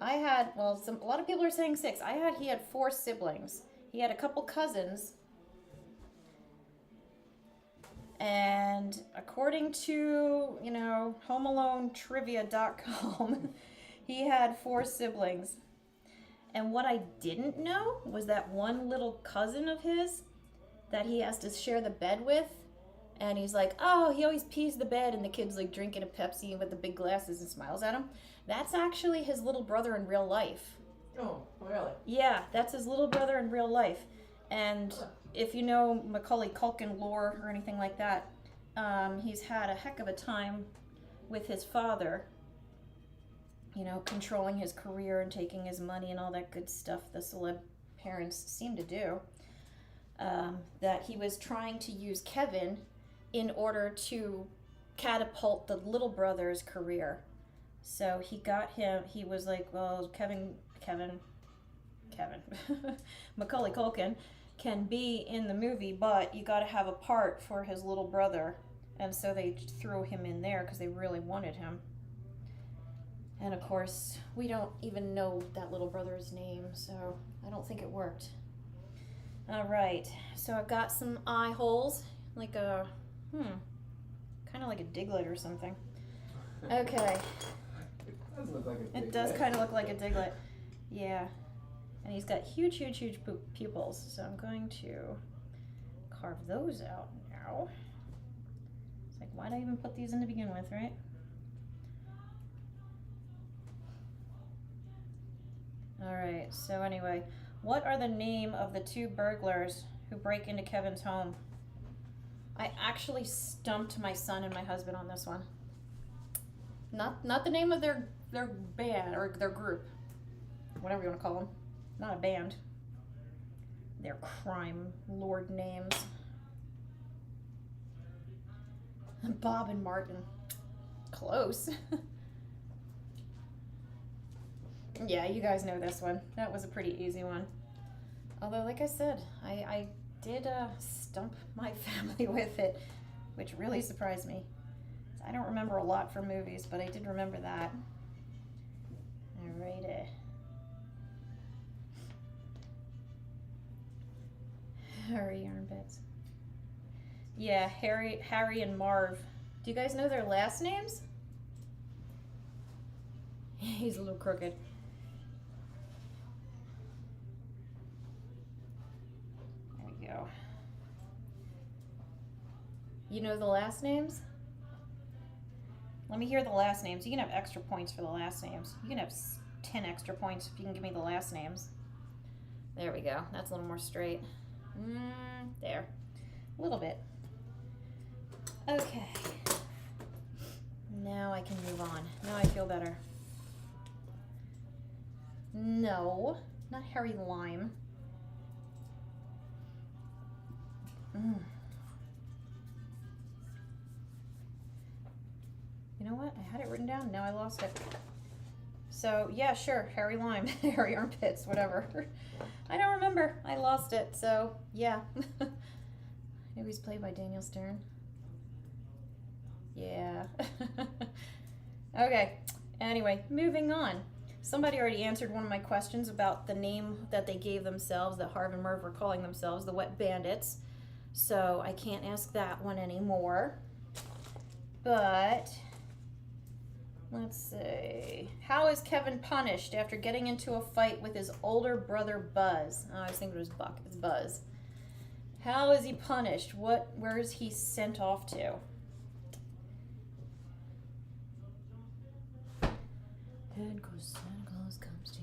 S2: I had, well, a lot of people are saying 6. He had 4 siblings. He had a couple cousins. And according to, HomeAloneTrivia.com, he had 4 siblings. And what I didn't know was that one little cousin of his that he has to share the bed with, and he's like, oh, he always pees the bed, and the kid's like drinking a Pepsi with the big glasses and smiles at him. That's actually his little brother in real life.
S1: Oh, really?
S2: Yeah, that's his little brother in real life. And if you know Macaulay Culkin lore or anything like that, he's had a heck of a time with his father, controlling his career and taking his money and all that good stuff the celeb parents seem to do. That he was trying to use Kevin in order to catapult the little brother's career. So he was like, well, Kevin, Macaulay Culkin can be in the movie, but you got to have a part for his little brother. And so they threw him in there because they really wanted him. And of course, we don't even know that little brother's name, so I don't think it worked. All right, so I've got some eye holes, like a, kind of like a Diglett or something. Okay.
S1: It does look like a Diglett.
S2: It does kind of look like a Diglett. Yeah. And he's got huge pupils, so I'm going to carve those out now. It's like, why'd I even put these in to begin with, right? All right, so anyway, what are the name of the 2 burglars who break into Kevin's home? I actually stumped my son and my husband on this one. Not the name of their band or their group, whatever you want to call them. Not a band. Their crime lord names. Bob and Martin. Close. Yeah, you guys know this one. That was a pretty easy one. Although, like I said, I did stump my family with it, which really surprised me. I don't remember a lot from movies, but I did remember that. Alrighty. Harry armpits. Yeah, Harry and Marv. Do you guys know their last names? He's a little crooked. There we go. You know the last names? Let me hear the last names. You can have extra points for the last names. You can have 10 extra points if you can give me the last names. There we go. That's a little more straight. There. A little bit. Okay. Now I can move on. Now I feel better. No, not Harry Lime. You know what? I had it written down. Now I lost it. So, yeah, sure. Harry Lime. Harry Armpits. Whatever. I don't remember. I lost it. So, yeah. I knew he's played by Daniel Stern. Yeah. Okay. Anyway, moving on. Somebody already answered one of my questions about the name that they gave themselves, that Harv and Merv were calling themselves, the Wet Bandits. So I can't ask that one anymore. But let's see. How is Kevin punished after getting into a fight with his older brother Buzz? Oh, I was thinking it was Buck. It's Buzz. How is he punished? Where is he sent off to? And cause Santa Claus comes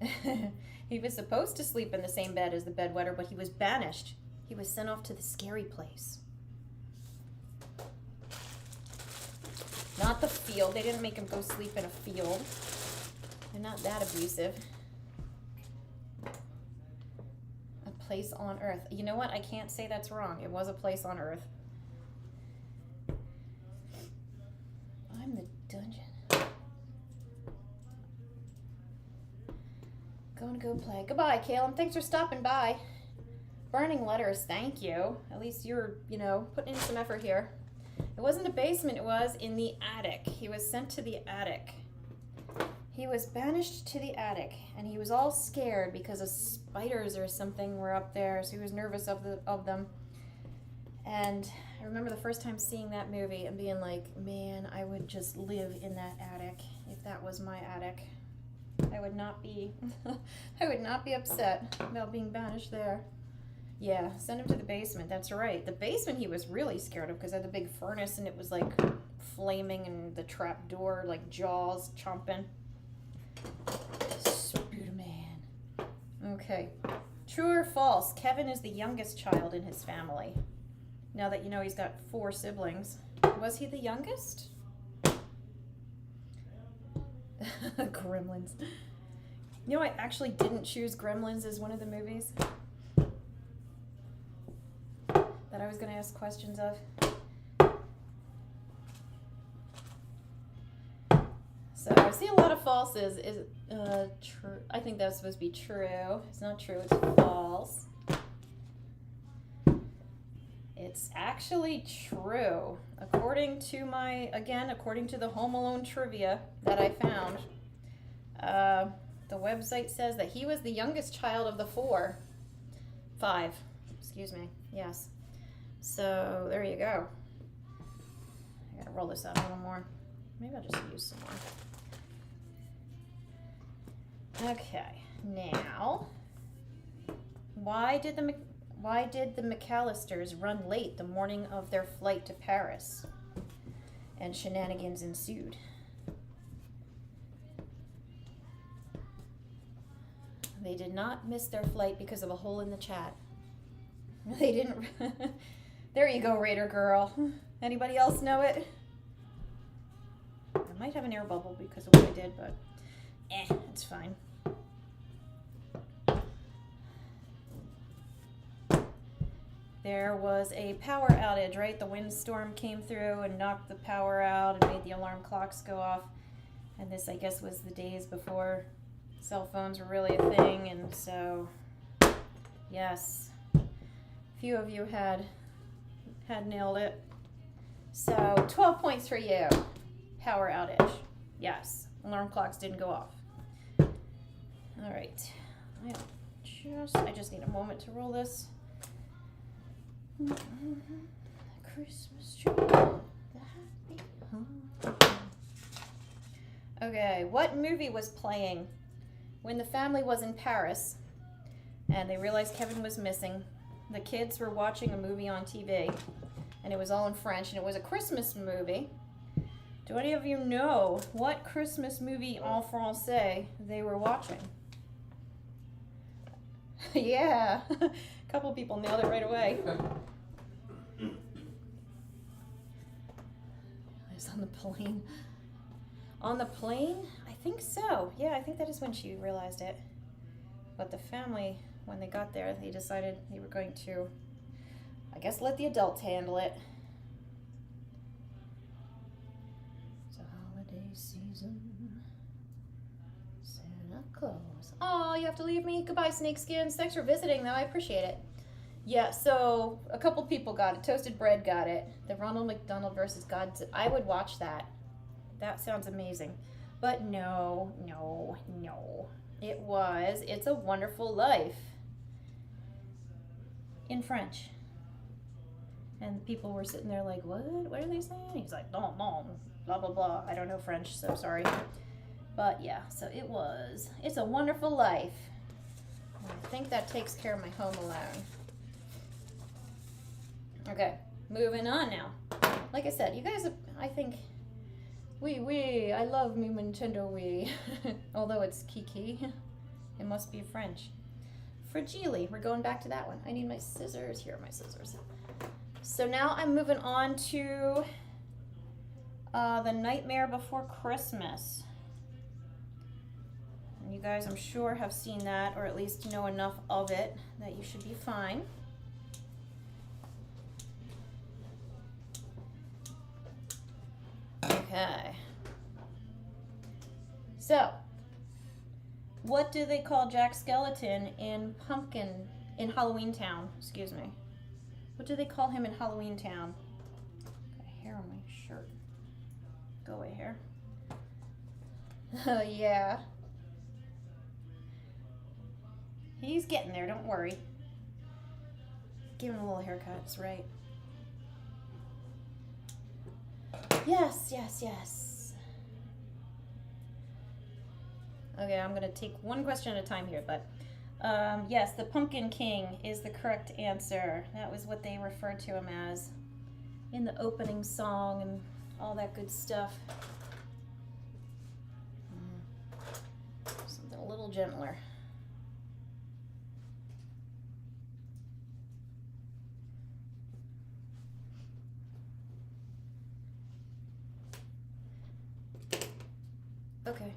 S2: tonight. He was supposed to sleep in the same bed as the bedwetter, but he was banished. He was sent off to the scary place. Not the field. They didn't make him go sleep in a field. They're not that abusive. A place on Earth. You know what? I can't say that's wrong. It was a place on Earth. I'm the dungeon. Going to go play. Goodbye, Caleb. Thanks for stopping by. Burning letters, thank you. At least you're, putting in some effort here. It wasn't the basement, it was in the attic. He was sent to the attic. He was banished to the attic, and he was all scared because of spiders or something were up there, so he was nervous of them. And I remember the first time seeing that movie and being like, man, I would just live in that attic if that was my attic. I would not be I would not be upset about being banished there. Yeah, send him to the basement. That's right. The basement he was really scared of because it had the big furnace and it was like flaming and the trap door, like jaws chomping. Spider-Man. Okay. True or false? Kevin is the youngest child in his family. Now that you know he's got 4 siblings. Was he the youngest? Gremlins. You know, I actually didn't choose Gremlins as one of the movies that I was going to ask questions of. So I see a lot of falses. Is it true? I think that's supposed to be true. It's not true, it's false. It's actually true. According to the Home Alone trivia that I found, the website says that he was the youngest child of the 5. Excuse me. Yes. So there you go. I gotta roll this out a little more. Maybe I'll just use some more. Okay. Now, why did the McAllisters run late the morning of their flight to Paris? And shenanigans ensued. They did not miss their flight because of a hole in the chat. They didn't. There you go, Raider Girl. Anybody else know it? I might have an air bubble because of what I did, but it's fine. There was a power outage, right? The windstorm came through and knocked the power out and made the alarm clocks go off. And this, I guess, was the days before cell phones were really a thing. And so, yes, a few of you had nailed it. So 12 points for you. Power outage. Yes, alarm clocks didn't go off. All right. I just need a moment to roll this. Christmas tree. Okay, what movie was playing when the family was in Paris and they realized Kevin was missing? The kids were watching a movie on TV and it was all in French and it was a Christmas movie. Do any of you know what Christmas movie en français they were watching? Yeah, a couple people nailed it right away. It's on the plane. On the plane? I think so. Yeah, I think that is when she realized it. But the family, when they got there, they decided they were going to, I guess, let the adults handle it. It's a holiday season. Santa Claus. Oh, you have to leave me? Goodbye, Snakeskins. Thanks for visiting, though. I appreciate it. Yeah, so a couple people got it. Toasted Bread got it. The Ronald McDonald versus Godzilla. I would watch that. That sounds amazing. But no. It was It's a Wonderful Life. In French. And people were sitting there like, what? What are they saying? He's like, non, blah, blah, blah. I don't know French, so sorry. But yeah, so it was It's a Wonderful Life. And I think that takes care of my Home Alone. Okay, moving on now. Like I said, you guys, I think, I love me Nintendo Wii. Although it's Kiki. It must be French. Fragile, we're going back to that one. I need my scissors. Here are my scissors. So now I'm moving on to The Nightmare Before Christmas. And you guys, I'm sure, have seen that, or at least know enough of it that you should be fine. Okay. So, what do they call Jack Skellington in Halloween Town? Excuse me. What do they call him in Halloween Town? hair on my shirt. Go away, hair. Oh, yeah. He's getting there, don't worry. Give him a little haircut, it's right. Yes, yes, yes. Okay, I'm gonna take one question at a time here, but yes, the Pumpkin King is the correct answer. That was what they referred to him as in the opening song and all that good stuff. Something a little gentler. Okay.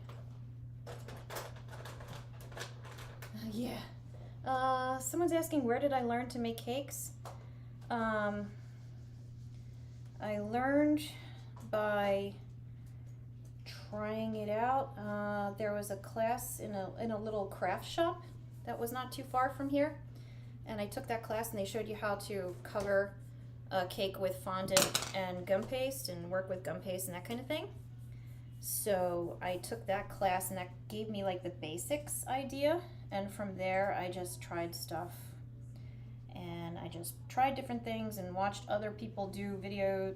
S2: Yeah. Someone's asking, where did I learn to make cakes? I learned by trying it out. There was a class in a little craft shop that was not too far from here, and I took that class and they showed you how to cover a cake with fondant and gum paste and work with gum paste and that kind of thing. So I took that class and that gave me like the basics idea, and from there I just tried stuff and I just tried different things and watched other people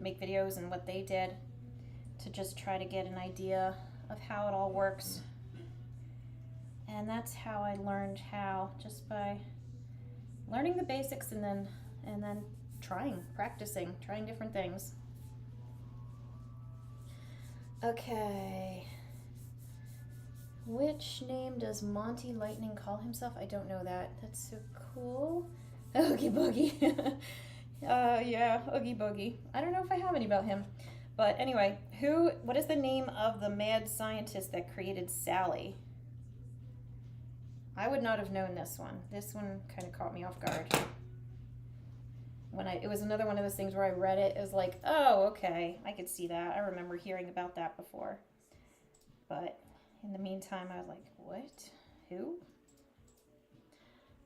S2: make videos and what they did to just try to get an idea of how it all works. And that's how I learned how, just by learning the basics and then practicing, trying different things. Okay. Which name does Monty Lightning call himself? I don't know that. That's so cool. Oogie Boogie. Yeah, Oogie Boogie. I don't know if I have any about him. But anyway, what is the name of the mad scientist that created Sally? I would not have known this one. This one kind of caught me off guard. It was another one of those things where I read it, it was like, oh, okay, I could see that. I remember hearing about that before. But in the meantime, I was like, what? Who?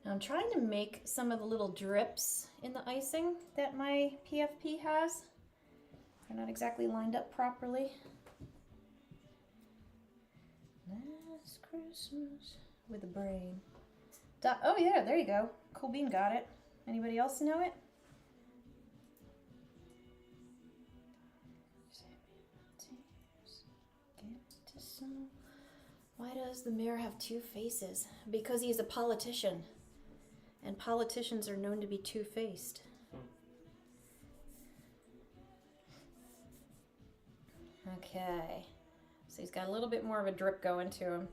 S2: Now I'm trying to make some of the little drips in the icing that my PFP has. They're not exactly lined up properly. Last Christmas with a brain. Oh yeah, there you go. Cool Bean got it. Anybody else know it? Why does the mayor have two faces? Because he's a politician. And politicians are known to be two-faced. Okay. So he's got a little bit more of a drip going to him.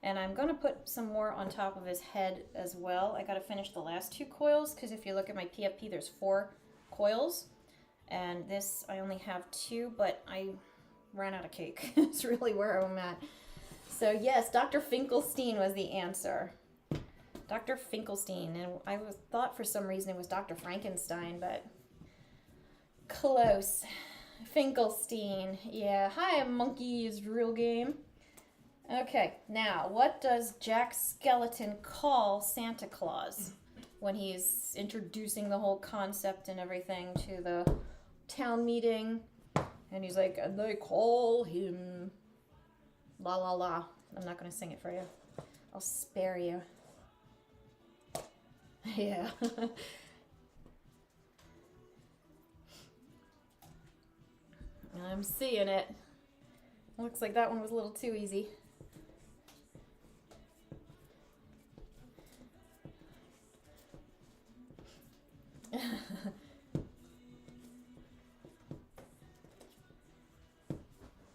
S2: And I'm going to put some more on top of his head as well. I got to finish the last two coils, because if you look at my PFP, there's 4 coils. And this, I only have 2, but I ran out of cake. It's really where I'm at. So yes, Dr. Finkelstein was the answer. Dr. Finkelstein. And I thought for some reason it was Dr. Frankenstein, but close. Finkelstein. Yeah. Hi, Monkey's Real Game. Okay, now what does Jack Skellington call Santa Claus when he's introducing the whole concept and everything to the town meeting? And he's like, and they call him la la la. I'm not going to sing it for you. I'll spare you. Yeah. I'm seeing it. Looks like that one was a little too easy.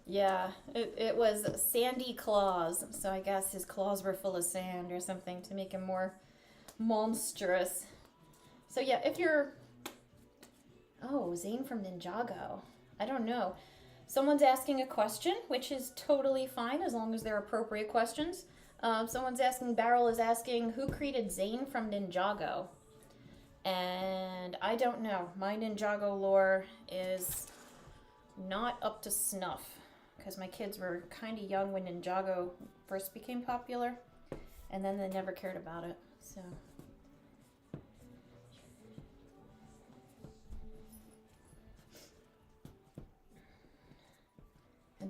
S2: Yeah, it was Sandy Claus, so I guess his claws were full of sand or something to make him more monstrous. So yeah, if you're... Oh, Zane from Ninjago. I don't know. Someone's asking a question, which is totally fine as long as they're appropriate questions. Someone's asking, Barrel is asking, who created Zane from Ninjago? And I don't know. My Ninjago lore is not up to snuff, because my kids were kind of young when Ninjago first became popular, and then they never cared about it, so.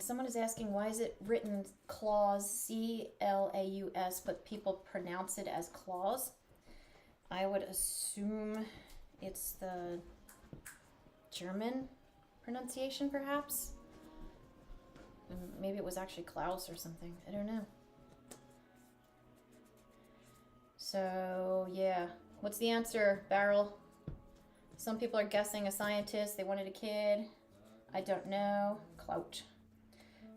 S2: someone is asking why is it written Claus, C-L-A-U-S, but people pronounce it as Claus. I would assume it's the German pronunciation, perhaps. Maybe it was actually Klaus or something. I don't know. So, yeah. What's the answer, Barrel? Some people are guessing a scientist. They wanted a kid. I don't know. Clout.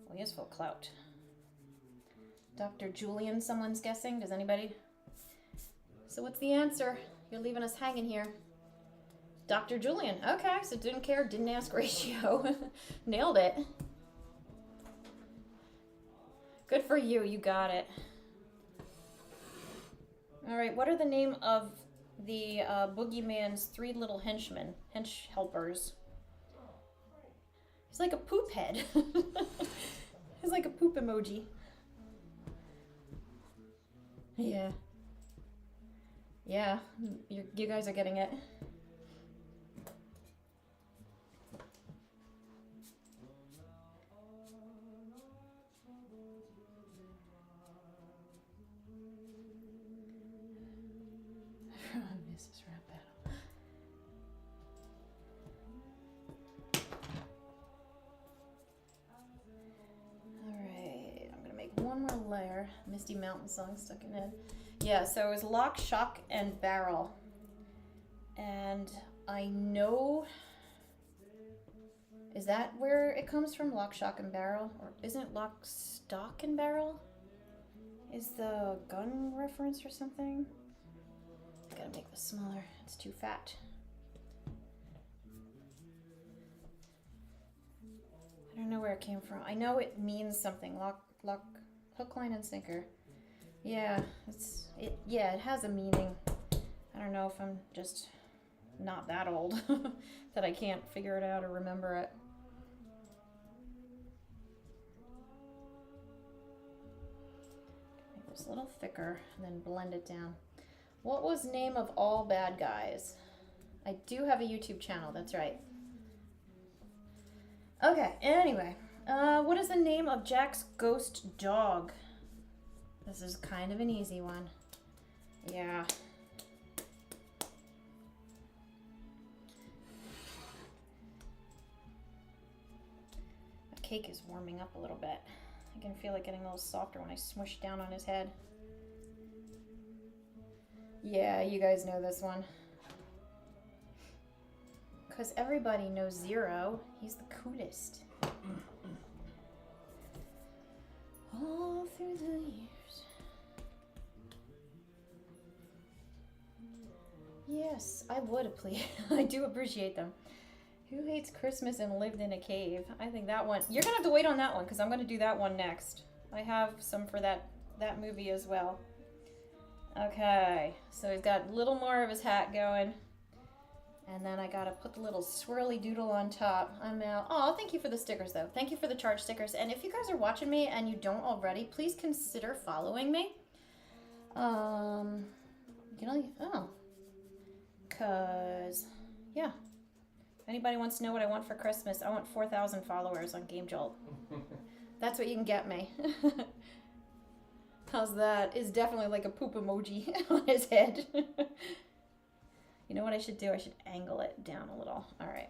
S2: Well, he is full of clout. Dr. Julian, someone's guessing. Does anybody? So what's the answer? You're leaving us hanging here. Dr. Julian. Okay, so didn't care, didn't ask ratio. Nailed it. Good for you, you got it. All right, what are the name of the boogeyman's 3 little henchmen, hench helpers? He's like a poop head. He's like a poop emoji. Yeah. Yeah, you guys are getting it. Mrs. Rap Alright, I'm gonna make one more layer. Misty Mountain song stuck in it. Yeah, so it was lock, shock, and barrel. And I know... Is that where it comes from? Lock, shock, and barrel? Or isn't it lock, stock, and barrel? Is the gun reference or something? I gotta make this smaller. It's too fat. I don't know where it came from. I know it means something. Lock, hook, line, and sinker. Yeah, it has a meaning. I don't know if I'm just not that old that I can't figure it out or remember it. Make this a little thicker and then blend it down. What was the name of all bad guys? I do have a YouTube channel, that's right. Okay, anyway. What is the name of Jack's ghost dog? This is kind of an easy one. Yeah. The cake is warming up a little bit. I can feel it getting a little softer when I smush down on his head. Yeah, you guys know this one. Because everybody knows Zero. He's the coolest. All through the years. Yes, I would, please. I do appreciate them. Who hates Christmas and lived in a cave? I think that one. You're going to have to wait on that one because I'm going to do that one next. I have some for that movie as well. Okay, so he's got a little more of his hat going. And then I gotta put the little swirly doodle on top. I'm out. Oh, thank you for the stickers though. Thank you for the charge stickers. And if you guys are watching me and you don't already, please consider following me. Cause, yeah. If anybody wants to know what I want for Christmas, I want 4,000 followers on Game Jolt. That's what you can get me. How's that? It's definitely like a poop emoji on his head. You know what I should do? I should angle it down a little. All right.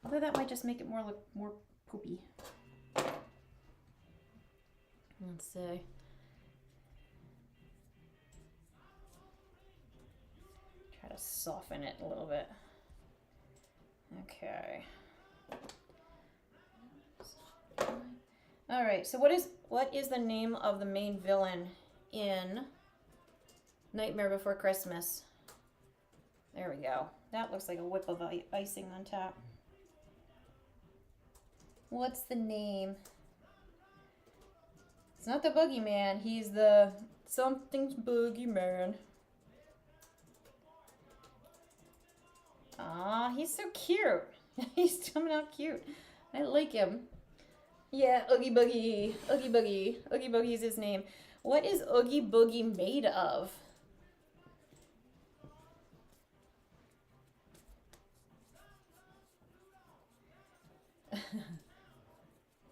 S2: Although that might just make it look more poopy. Let's see. Try to soften it a little bit. Okay. All right. So what is the name of the main villain in Nightmare Before Christmas? There we go. That looks like a whip of icing on top. What's the name? It's not the boogeyman. He's the something's boogeyman. Aw, he's so cute. He's coming out cute. I like him. Yeah, Oogie Boogie. Oogie Boogie. Oogie Boogie is his name. What is Oogie Boogie made of?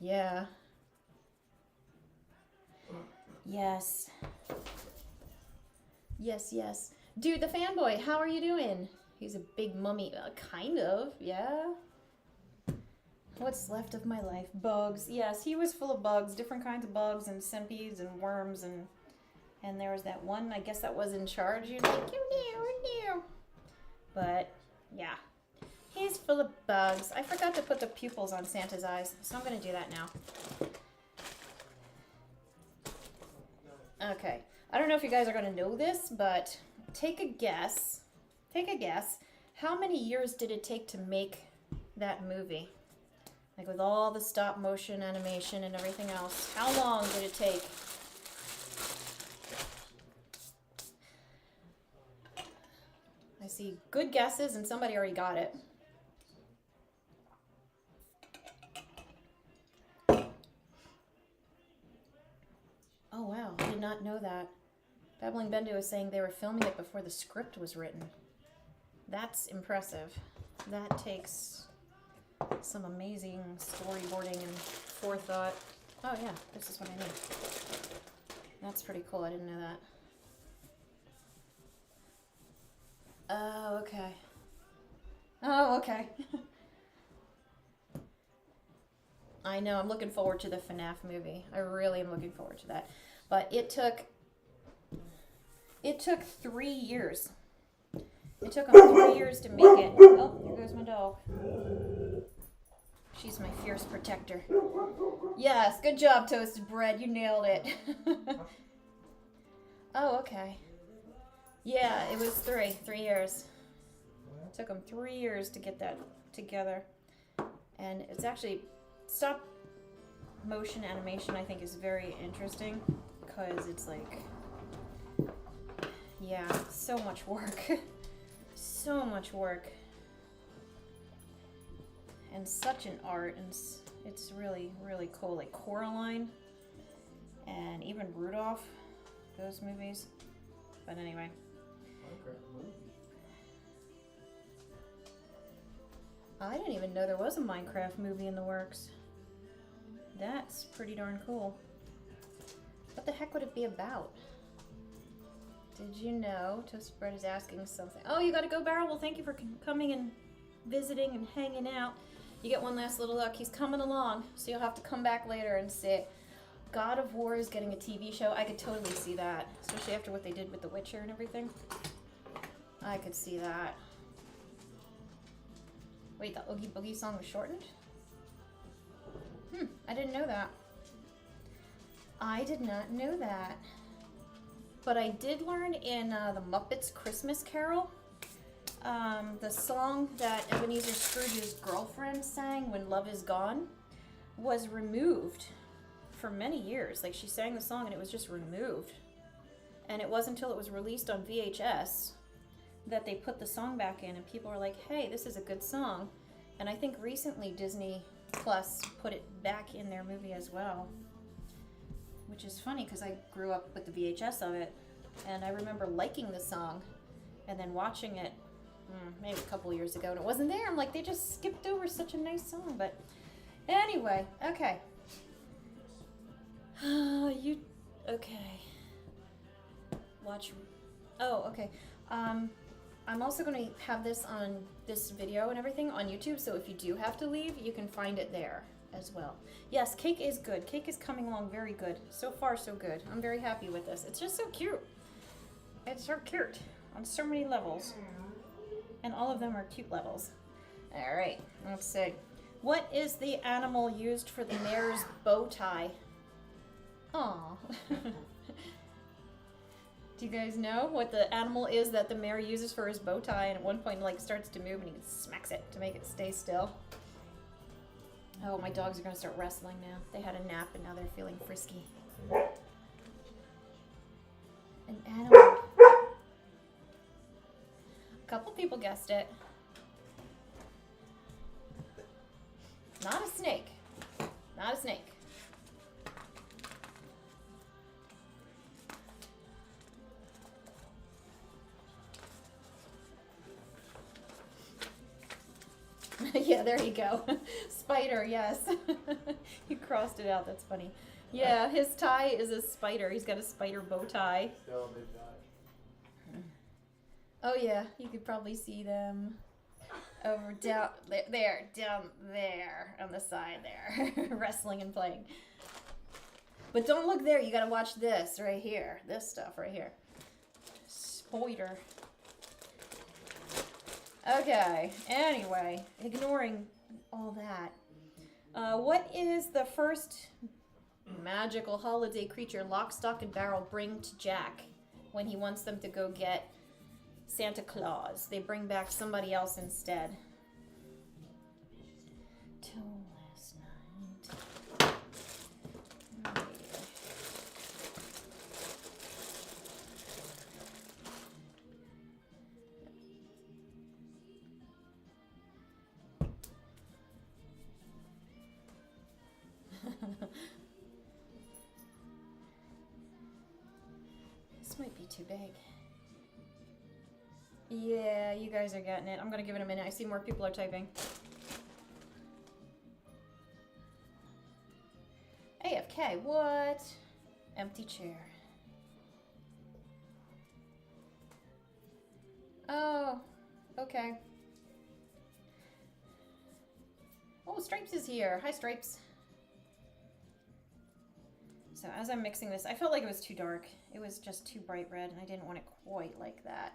S2: Yeah. Yes. Yes, yes. Dude, the fanboy, how are you doing? He's a big mummy. Kind of, yeah. What's left of my life? Bugs. Yes, he was full of bugs, different kinds of bugs and centipedes and worms and there was that one, I guess that was in charge. You're like, no. But, yeah. He's full of bugs. I forgot to put the pupils on Santa's eyes, so I'm going to do that now. Okay. I don't know if you guys are going to know this, but take a guess. Take a guess. How many years did it take to make that movie? Like with all the stop motion animation and everything else. How long did it take? I see good guesses and somebody already got it. Oh wow, I did not know that. Babbling Bendo is saying they were filming it before the script was written. That's impressive. That takes some amazing storyboarding and forethought. Oh yeah, this is what I need. That's pretty cool, I didn't know that. Oh, okay. Oh, okay. I know, I'm looking forward to the FNAF movie. I really am looking forward to that. But it took 3 years. It took them 3 years to make it. Oh, there goes my dog. She's my fierce protector. Yes, good job, Toasted Bread. You nailed it. Oh, okay. Yeah, it was 3 years. It took them 3 years to get that together. And it's actually, stop motion animation I think is very interesting because it's like, yeah, so much work. So much work. And such an art, and it's really, really cool. Like Coraline and even Rudolph, those movies. But anyway. I didn't even know there was a Minecraft movie in the works. That's pretty darn cool. What the heck would it be about? Did you know? Toasted Bread is asking something. Oh, you gotta go, Barrel? Well, thank you for coming and visiting and hanging out. You get one last little look. He's coming along, so you'll have to come back later and sit. God of War is getting a TV show. I could totally see that, especially after what they did with The Witcher and everything. I could see that. Wait, the Oogie Boogie song was shortened? I didn't know that. I did not know that. But I did learn in the Muppets Christmas Carol, the song that Ebenezer Scrooge's girlfriend sang when Love Is Gone was removed for many years. Like, she sang the song and it was just removed. And it wasn't until it was released on VHS that they put the song back in and people were like, hey, this is a good song. And I think recently Disney Plus put it back in their movie as well. Which is funny because I grew up with the VHS of it and I remember liking the song and then watching it maybe a couple years ago and it wasn't there. I'm like, they just skipped over such a nice song. But anyway, okay. Okay. Watch. Oh, okay. I'm also going to have this on this video and everything on YouTube, so if you do have to leave, you can find it there as well. Yes, cake is good. Cake is coming along very good. So far, so good. I'm very happy with this. It's just so cute. It's so cute on so many levels. And all of them are cute levels. All right, let's see. What is the animal used for the mayor's bow tie? Aw. Do you guys know what the animal is that the mayor uses for his bow tie and at one point like starts to move and he smacks it to make it stay still? Oh, my dogs are going to start wrestling now. They had a nap and now they're feeling frisky. An animal. A couple people guessed it. Not a snake. Not a snake. Yeah, there you go. Spider, yes. He crossed it out. That's funny. Yeah, his tie is a spider. He's got a spider bow tie.
S1: Still a big tie.
S2: Oh yeah, you could probably see them over down there on the side there, wrestling and playing. But don't look there. You gotta watch this right here. This stuff right here. Spider. Okay. Anyway, ignoring all that. What is the first magical holiday creature Lock, Stock, and Barrel bring to Jack when he wants them to go get Santa Claus? They bring back somebody else instead. Till last night. This might be too big. Yeah, you guys are getting it. I'm gonna give it a minute. I see more people are typing. AFK, what? Empty chair. Oh, okay. Oh, Stripes is here. Hi, Stripes. So as I'm mixing this, I felt like it was too dark. It was just too bright red, and I didn't want it quite like that.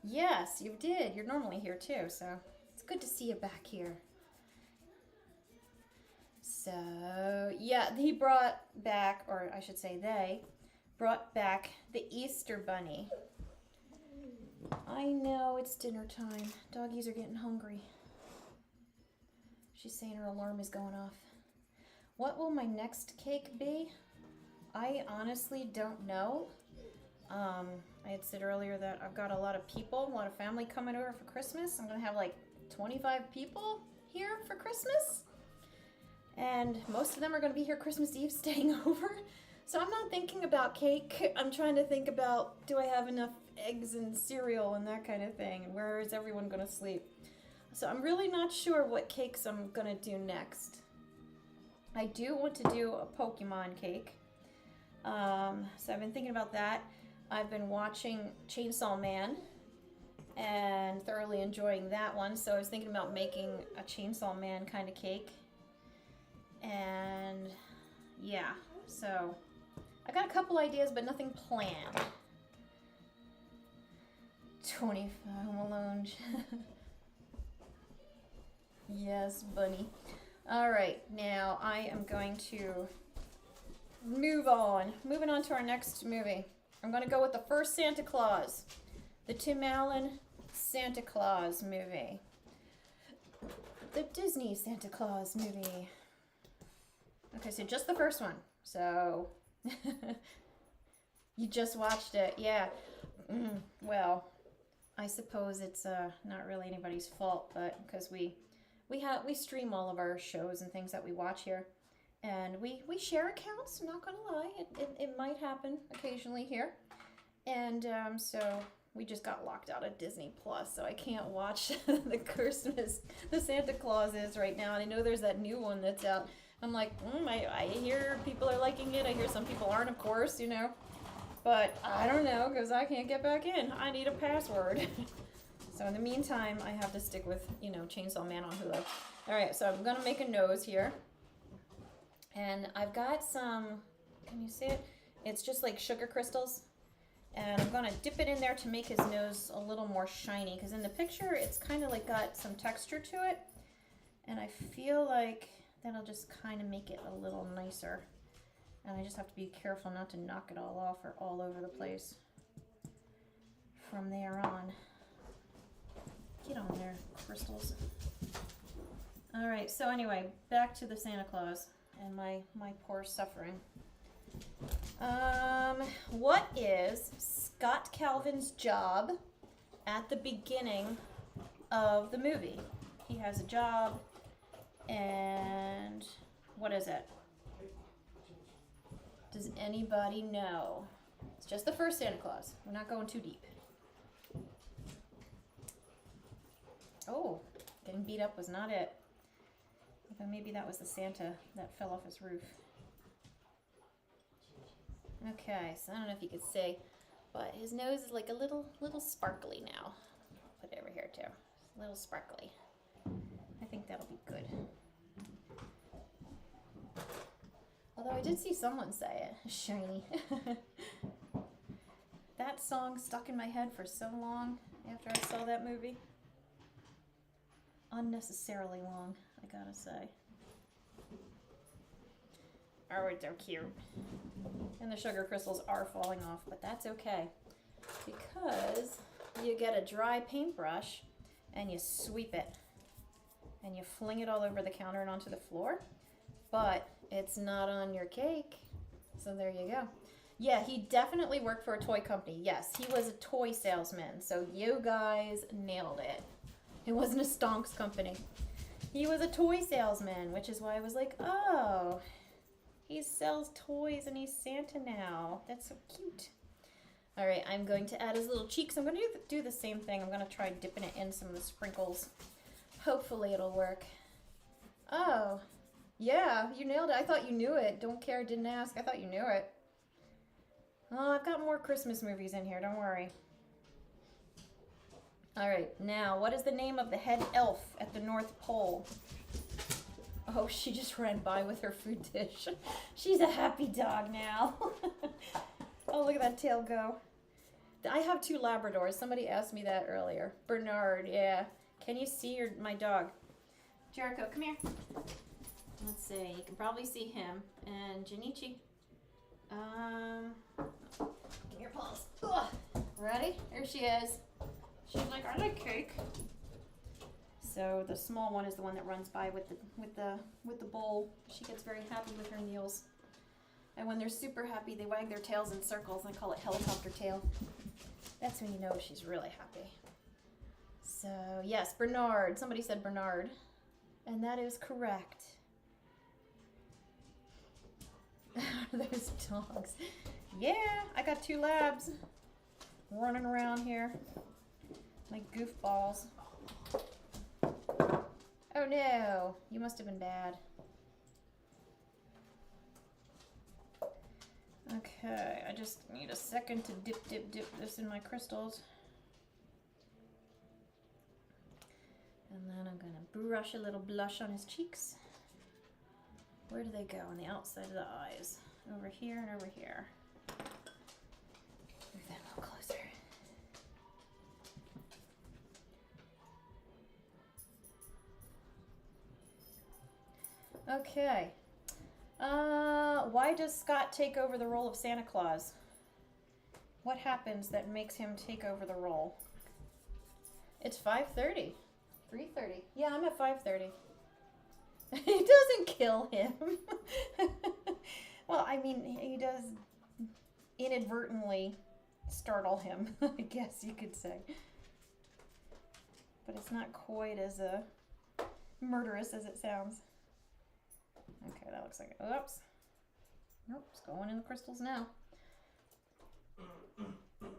S2: Yes, you did. You're normally here too, so it's good to see you back here. So, yeah, he brought back, or I should say they, brought back the Easter Bunny. I know, it's dinner time. Doggies are getting hungry. She's saying her alarm is going off. What will my next cake be? I honestly don't know. I had said earlier that I've got a lot of people, a lot of family coming over for Christmas. I'm going to have like 25 people here for Christmas. And most of them are going to be here Christmas Eve staying over. So I'm not thinking about cake. I'm trying to think about, do I have enough eggs and cereal and that kind of thing? And where is everyone going to sleep? So I'm really not sure what cakes I'm going to do next. I do want to do a Pokemon cake. So I've been thinking about that. I've been watching Chainsaw Man and thoroughly enjoying that one. So I was thinking about making a Chainsaw Man kind of cake. And yeah, so I got a couple ideas, but nothing planned. 25 Home Alone. Yes, bunny. All right, now I am going to moving on to our next movie. I'm going to go with the first Santa Claus, the Tim Allen Santa Claus movie, the Disney Santa Claus movie. Okay, so just the first one. So you just watched it, yeah. Well, I suppose it's not really anybody's fault, but because we stream all of our shows and things that we watch here. And we share accounts, I'm not gonna lie. It might happen occasionally here. And so we just got locked out of Disney Plus, so I can't watch the Santa Clauses right now. And I know there's that new one that's out. I'm like, I hear people are liking it. I hear some people aren't, of course, you know. But I don't know, because I can't get back in. I need a password. So in the meantime, I have to stick with, you know, Chainsaw Man on Hulu. All right, so I'm gonna make a nose here. And I've got some, can you see it? It's just like sugar crystals. And I'm gonna dip it in there to make his nose a little more shiny, because in the picture, it's kind of like got some texture to it. And I feel like that'll just kind of make it a little nicer. And I just have to be careful not to knock it all off or all over the place from there on. Get on there, crystals. All right, so anyway, back to the Santa Claus and my poor suffering. What is Scott Calvin's job at the beginning of the movie? He has a job, and what is it? Does anybody know? It's just the first Santa Claus. We're not going too deep. Oh, Getting beat up was not it. Although maybe that was the Santa that fell off his roof. Okay, so I don't know if you could see, but his nose is like a little sparkly now. Put it over here too. A little sparkly. I think that'll be good. Although I did see someone say it, shiny. That song stuck in my head for so long after I saw that movie. Unnecessarily long, I gotta say. Oh, they're cute. And the sugar crystals are falling off, but that's okay. Because you get a dry paintbrush and you sweep it. And you fling it all over the counter and onto the floor. But it's not on your cake. So there you go. Yeah, he definitely worked for a toy company. Yes, he was a toy salesman. So you guys nailed it. It wasn't a stonks company. He was a toy salesman, which is why I was like, oh, he sells toys and he's Santa now. That's so cute. All right, I'm going to add his little cheeks. I'm going to do the same thing. I'm going to try dipping it in some of the sprinkles. Hopefully it'll work. Oh, yeah, you nailed it. I thought you knew it. Don't care, didn't ask. I thought you knew it. Oh, I've got more Christmas movies in here. Don't worry. All right, now, what is the name of the head elf at the North Pole? Oh, she just ran by with her food dish. She's a happy dog now. Oh, look at that tail go. I have 2 Labradors. Somebody asked me that earlier. Bernard, yeah. Can you see my dog? Jericho, come here. Let's see. You can probably see him. And Janichi. Give me your paws. Ugh. Ready? Here she is. She's like, I like cake. So the small one is the one that runs by with the bowl. She gets very happy with her meals. And when they're super happy, they wag their tails in circles. I call it helicopter tail. That's when you know she's really happy. So yes, Bernard. Somebody said Bernard. And that is correct. Those dogs. Yeah, I got 2 labs running around here like goofballs. Oh no, you must have been bad. Okay, I just need a second to dip this in my crystals. And then I'm gonna brush a little blush on his cheeks. Where do they go? On the outside of the eyes. Over here and over here. Move that a little closer. Okay. Why does Scott take over the role of Santa Claus? What happens that makes him take over the role? It's 5:30. 3:30. Yeah, I'm at 5:30. It doesn't kill him. Well, I mean, he does inadvertently startle him, I guess you could say. But it's not quite as murderous as it sounds. Okay, that looks like it. Oops. Nope, it's going in the crystals now.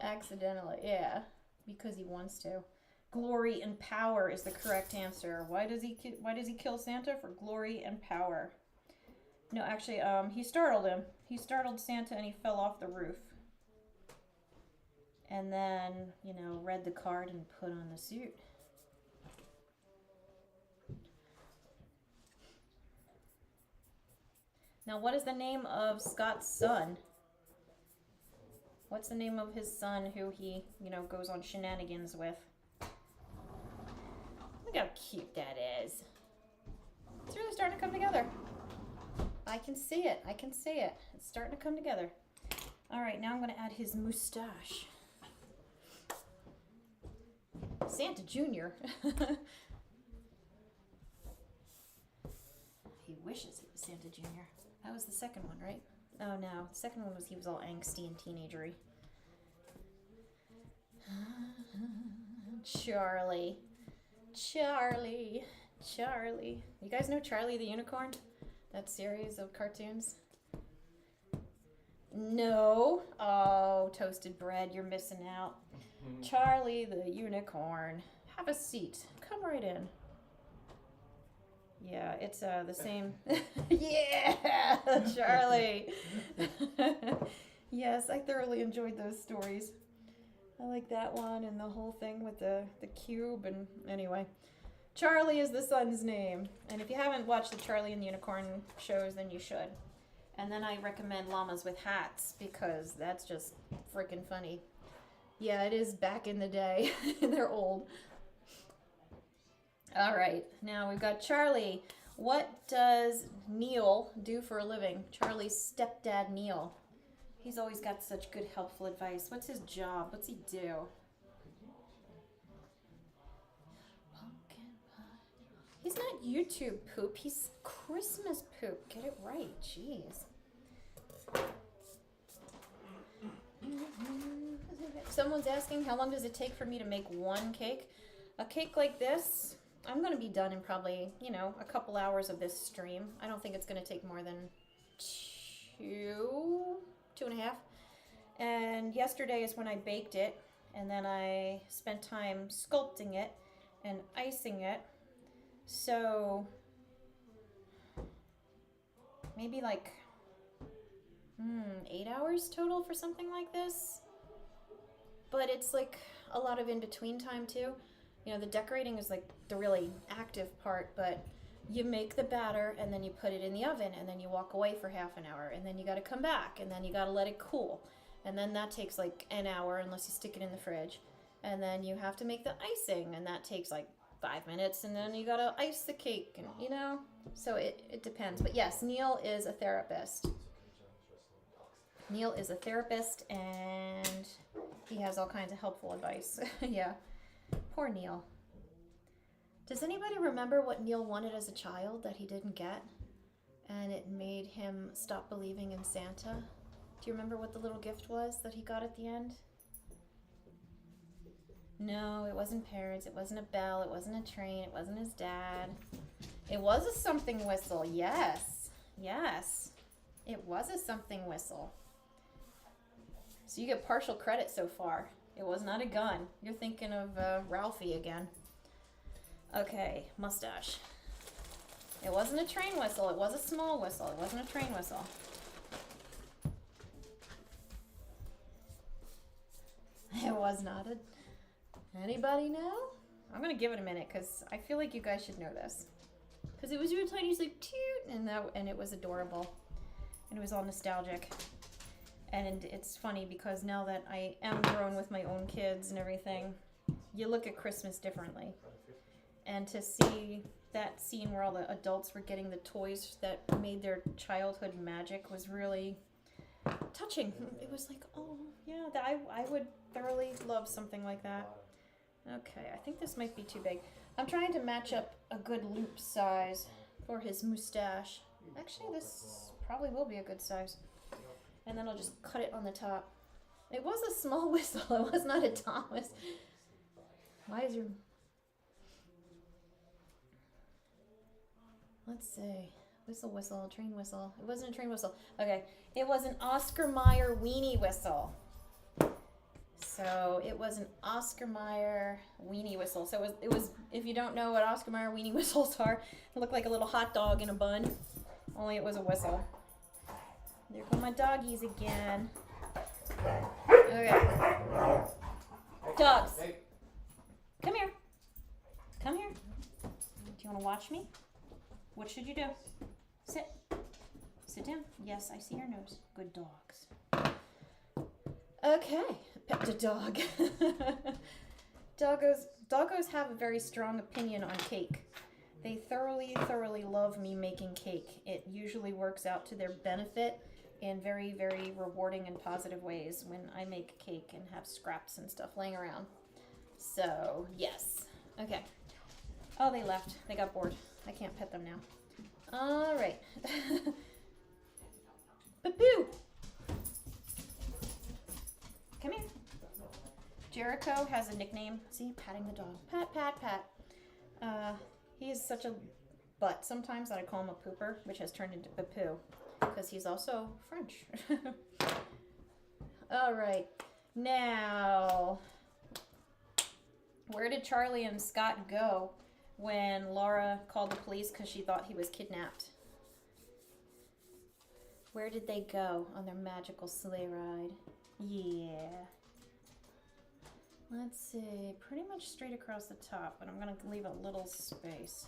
S2: Accidentally, yeah. Because he wants to. Glory and power is the correct answer. Why does he kill Santa? For glory and power. No, actually, he startled him. He startled Santa and he fell off the roof. And then, you know, read the card and put on the suit. Now, what is the name of Scott's son? What's the name of his son who he, you know, goes on shenanigans with? Look how cute that is. It's really starting to come together. I can see it. I can see it. It's starting to come together. All right, now I'm going to add his mustache. Santa Jr. He wishes he was Santa Jr. That was the second one, right? Oh no, the second one was he was all angsty and teenagery. Charlie. Charlie. Charlie. You guys know Charlie the Unicorn? That series of cartoons? No. Oh, toasted bread, you're missing out. Charlie the Unicorn. Have a seat. Come right in. Yeah, it's the same. Yeah, Charlie. Yes, I thoroughly enjoyed those stories. I like that one and the whole thing with the cube. And anyway, Charlie is the son's name. And if you haven't watched the Charlie and the Unicorn shows, then you should. And then I recommend Llamas with Hats because that's just freaking funny. Yeah, it is back in the day. They're old. All right, now we've got Charlie. What does Neil do for a living? Charlie's stepdad, Neil. He's always got such good, helpful advice. What's his job? What's he do? He's not YouTube poop. He's Christmas poop. Get it right. Jeez. Someone's asking, how long does it take for me to make one cake? A cake like this, I'm going to be done in probably, a couple hours of this stream. I don't think it's going to take more than 2.5. And yesterday is when I baked it, and then I spent time sculpting it and icing it. So maybe like 8 hours total for something like this. But it's like a lot of in-between time too. The decorating is like the really active part, but you make the batter and then you put it in the oven and then you walk away for half an hour and then you got to come back and then you got to let it cool. And then that takes like an hour unless you stick it in the fridge. And then you have to make the icing and that takes like 5 minutes and then you got to ice the cake and so it depends. But yes, Neil is a therapist. Neil is a therapist and he has all kinds of helpful advice. Yeah. Poor Neil. Does anybody remember what Neil wanted as a child that he didn't get? And it made him stop believing in Santa? Do you remember what the little gift was that he got at the end? No, it wasn't parents. It wasn't a bell. It wasn't a train. It wasn't his dad. It was a something whistle. Yes. Yes. It was a something whistle. So you get partial credit so far. It was not a gun. You're thinking of Ralphie again. Okay, mustache. It wasn't a train whistle. It was a small whistle. It wasn't a train whistle. It was not a... Anybody know? I'm going to give it a minute because I feel like you guys should know this. Because it was real tiny. It's like, toot, and it was adorable. And it was all nostalgic. And it's funny because now that I am grown with my own kids and everything, you look at Christmas differently. And to see that scene where all the adults were getting the toys that made their childhood magic was really touching. It was like, oh, yeah, I would thoroughly love something like that. Okay, I think this might be too big. I'm trying to match up a good loop size for his mustache. Actually, this probably will be a good size. And then I'll just cut it on the top. It was a small whistle. It was not a tom whistle. Why is your... Let's see. Whistle, train whistle. It wasn't a train whistle. Okay. It was an Oscar Mayer weenie whistle. So it was an Oscar Mayer weenie whistle. So it was if you don't know what Oscar Mayer weenie whistles are, it looked like a little hot dog in a bun. Only it was a whistle. There go my doggies again. Okay. Dogs. Come here. Come here. Do you want to watch me? What should you do? Sit. Sit down. Yes, I see your nose. Good dogs. Okay. Pet a dog. Doggos have a very strong opinion on cake. They thoroughly love me making cake. It usually works out to their benefit in very, very rewarding and positive ways when I make cake and have scraps and stuff laying around. So, yes. Okay. Oh, they left. They got bored. I can't pet them now. All right. Boo! Come here. Jericho has a nickname. See, patting the dog. Pat, pat, pat. He is such a butt sometimes that I call him a pooper, which has turned into Papoo, because he's also French. All right. Now, where did Charlie and Scott go? when Laura called the police because she thought he was kidnapped. Where did they go on their magical sleigh ride? Yeah. Let's see, pretty much straight across the top, but I'm gonna leave a little space.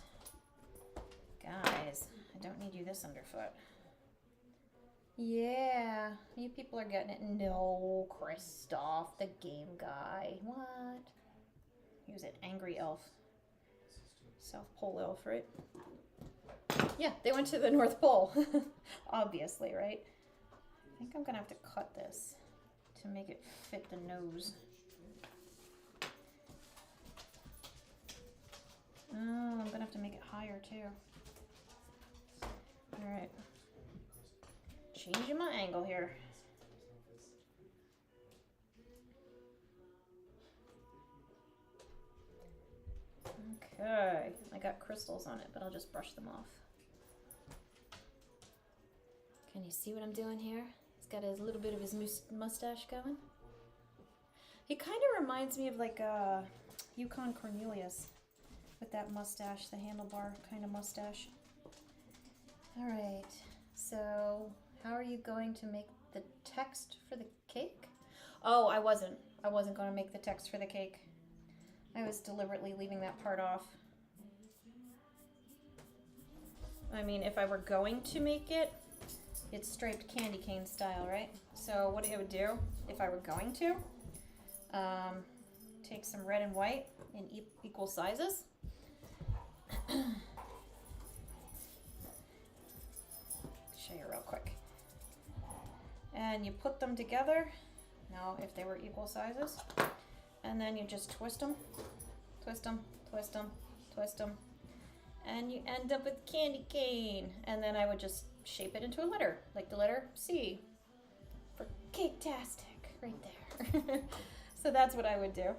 S2: Guys, I don't need you this underfoot. Yeah, you people are getting it. No, Kristoff, the game guy. What? He was an angry elf. South Pole elf, right? Yeah, they went to the North Pole. Obviously, right? I think I'm gonna have to cut this to make it fit the nose. Oh, I'm gonna have to make it higher too. Alright. Changing my angle here. Okay, I got crystals on it, but I'll just brush them off. Can you see what I'm doing here? He's got a little bit of his mustache going. He kind of reminds me of like Yukon Cornelius with that mustache, the handlebar kind of mustache. All right, so how are you going to make the text for the cake? Oh, I wasn't going to make the text for the cake. I was deliberately leaving that part off. I mean, if I were going to make it, it's striped candy cane style, right? So what I would do, if I were going to, take some red and white in equal sizes. Show you real quick. And you put them together. Now, if they were equal sizes. And then you just twist them, twist them, twist them, twist them. And you end up with candy cane. And then I would just shape it into a letter, like the letter C for cake-tastic, right there. So that's what I would do.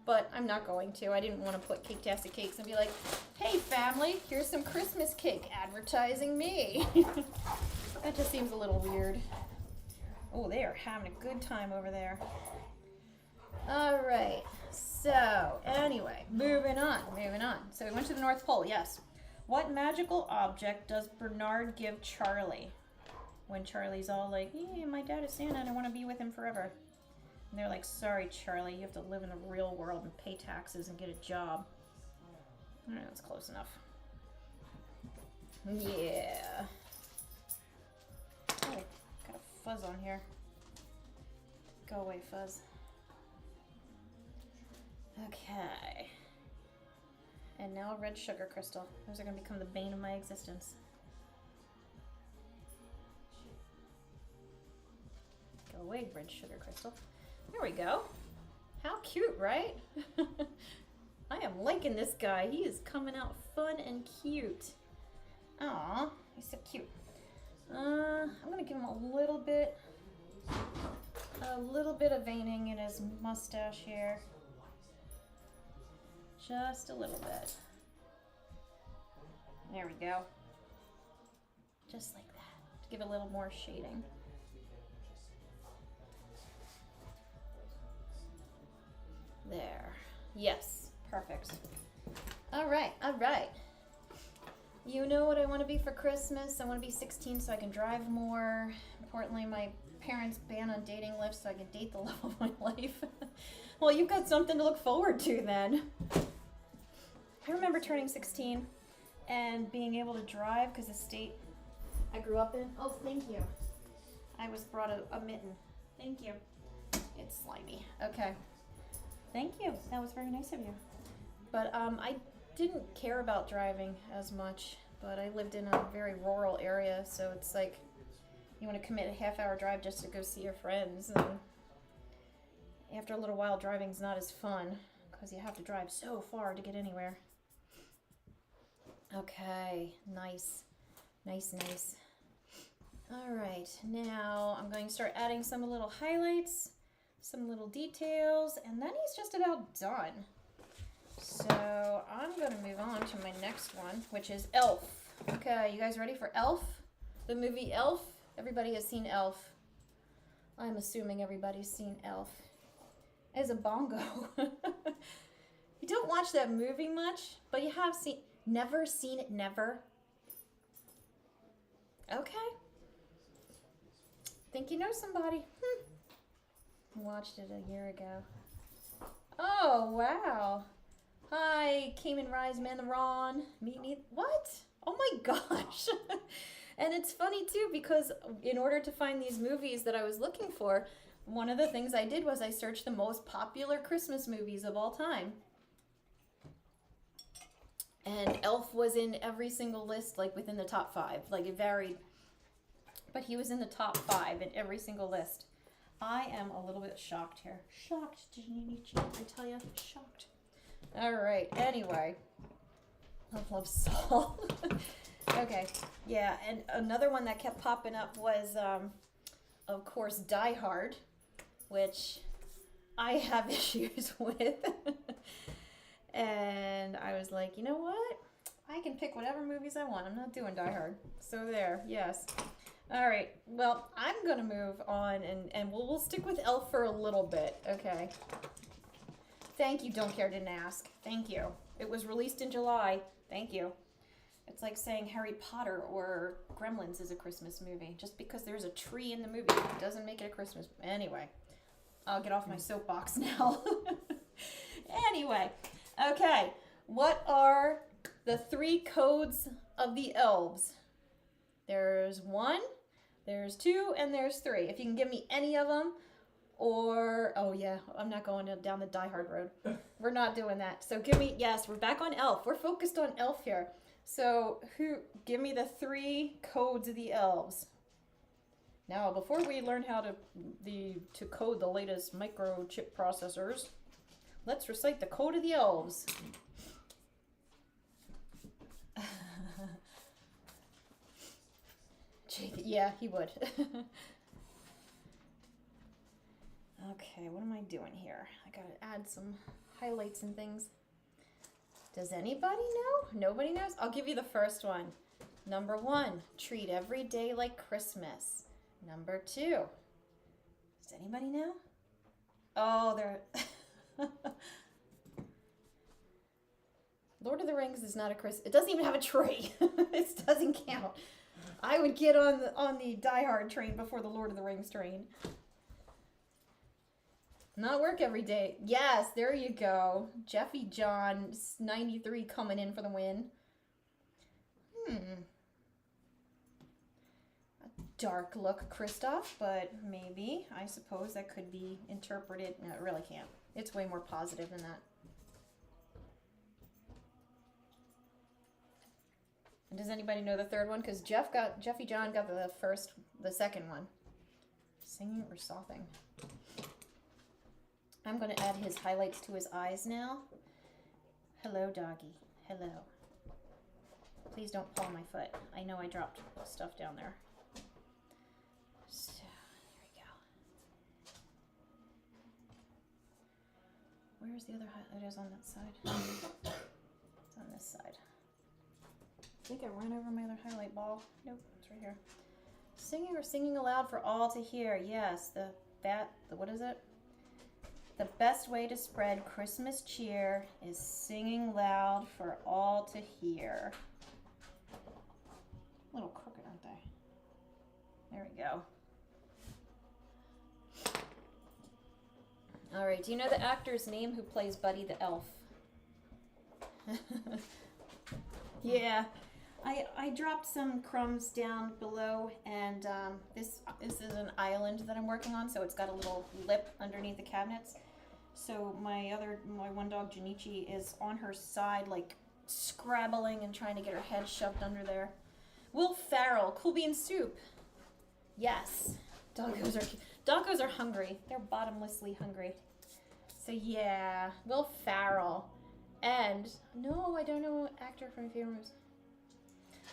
S2: But I'm not going to. I didn't want to put cake-tastic cakes and be like, hey family, here's some Christmas cake advertising me. That just seems a little weird. Oh, they are having a good time over there. All right, so anyway, moving on. So we went to the North Pole, yes. What magical object does Bernard give Charlie when Charlie's all like, yeah, my dad is Santa and I want to be with him forever? And they're like, sorry, Charlie, you have to live in the real world and pay taxes and get a job. All right, that's close enough. Yeah. Oh, got a fuzz on here. Go away, fuzz. Okay. And now a red sugar crystal. Those are going to become the bane of my existence. Go away, red sugar crystal. There we go. How cute, right? I am liking this guy. He is coming out fun and cute. Aw, he's so cute. I'm going to give him a little bit of veining in his mustache here. Just a little bit. There we go. Just like that. To give it a little more shading. There. Yes. Perfect. All right. You know what I want to be for Christmas? I want to be 16 so I can drive more. Importantly, my parents ban on dating Lyft so I can date the love of my life. Well, you've got something to look forward to then. I remember turning 16 and being able to drive because the state I grew up in. Oh, thank you. I was brought a mitten. Thank you. It's slimy. Okay. Thank you. That was very nice of you. But I didn't care about driving as much, but I lived in a very rural area, so it's like you want to commit a half-hour drive just to go see your friends, and after a little while driving's not as fun because you have to drive so far to get anywhere. Okay, nice. All right, now I'm going to start adding some little highlights, some little details, and then he's just about done. So I'm going to move on to my next one, which is Elf. Okay, you guys ready for Elf? The movie Elf? Everybody has seen Elf. I'm assuming everybody's seen Elf. As a bongo. You don't watch that movie much, but you have never seen it, never? Okay. Think you know somebody. Watched it a year ago. Oh, wow. Hi, Cayman Rise, Man the Ron. Meet me. What? Oh my gosh. And it's funny too, because in order to find these movies that I was looking for, one of the things I did was I searched the most popular Christmas movies of all time. And Elf was in every single list, like within the top 5. Like it varied. But he was in the top 5 in every single list. I am a little bit shocked here. Shocked, Jinichi, I tell you, shocked. All right, anyway. Love Saul. Okay, yeah, and another one that kept popping up was, of course, Die Hard, which I have issues with. And I was like, you know what? I can pick whatever movies I want. I'm not doing Die Hard. So there, yes. All right, well, I'm going to move on, and we'll stick with Elf for a little bit, okay? Thank you, Don't Care, Didn't Ask. Thank you. It was released in July. Thank you. It's like saying Harry Potter or Gremlins is a Christmas movie. Just because there's a tree in the movie doesn't make it a Christmas. Anyway, I'll get off my soapbox now. Anyway, okay. What are the 3 codes of the elves? There's 1, there's 2, and there's 3. If you can give me any of them, or, oh yeah, I'm not going down the Die Hard road. We're not doing that. So give me, yes, we're back on Elf. We're focused on Elf here. So give me the 3 codes of the elves. Now, before we learn how to code the latest microchip processors, let's recite the code of the elves. Jake, yeah, he would. Okay, what am I doing here? I gotta add some highlights and things. Does anybody know? Nobody knows? I'll give you the first one. Number 1, treat every day like Christmas. Number 2. Does anybody know? Oh, they're... Lord of the Rings is not a Christmas... It doesn't even have a tree. It doesn't count. I would get on the Die Hard train before the Lord of the Rings train. Not work every day. Yes, there you go. Jeffy John, 93, coming in for the win. A dark look, Kristoff, but maybe. I suppose that could be interpreted. No, it really can't. It's way more positive than that. And does anybody know the third one? Because Jeffy John got the second one. Singing or sopping? I'm going to add his highlights to his eyes now. Hello, doggy. Hello. Please don't paw my foot. I know I dropped stuff down there. So, there we go. Where's the other highlight? It is on that side. It's on this side. I think I ran over my other highlight ball. Nope, it's right here. Singing or singing aloud for all to hear. Yes, what is it? The best way to spread Christmas cheer is singing loud for all to hear. A little crooked, aren't they? There we go. All right, do you know the actor's name who plays Buddy the Elf? Yeah, I dropped some crumbs down below, and this is an island that I'm working on, so it's got a little lip underneath the cabinets. So my one dog, Jinichi, is on her side, like scrabbling and trying to get her head shoved under there. Will Farrell, Cool Bean Soup. Yes, doggos are hungry. They're bottomlessly hungry. So yeah, Will Farrell. And no, I don't know actor from famous.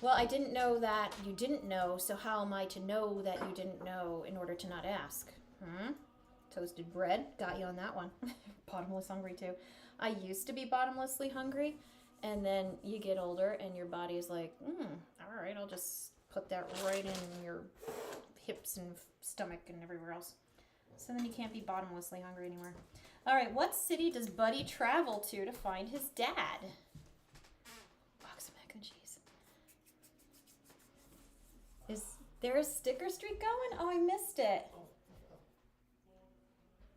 S2: Well, I didn't know that you didn't know, so how am I to know that you didn't know in order to not ask? Toasted bread, got you on that one. Bottomless hungry too. I used to be bottomlessly hungry, and then you get older and your body is like, all right, I'll just put that right in your hips and stomach and everywhere else. So then you can't be bottomlessly hungry anymore. All right, what city does Buddy travel to find his dad? Box of mac and cheese. Is there a sticker streak going? Oh, I missed it.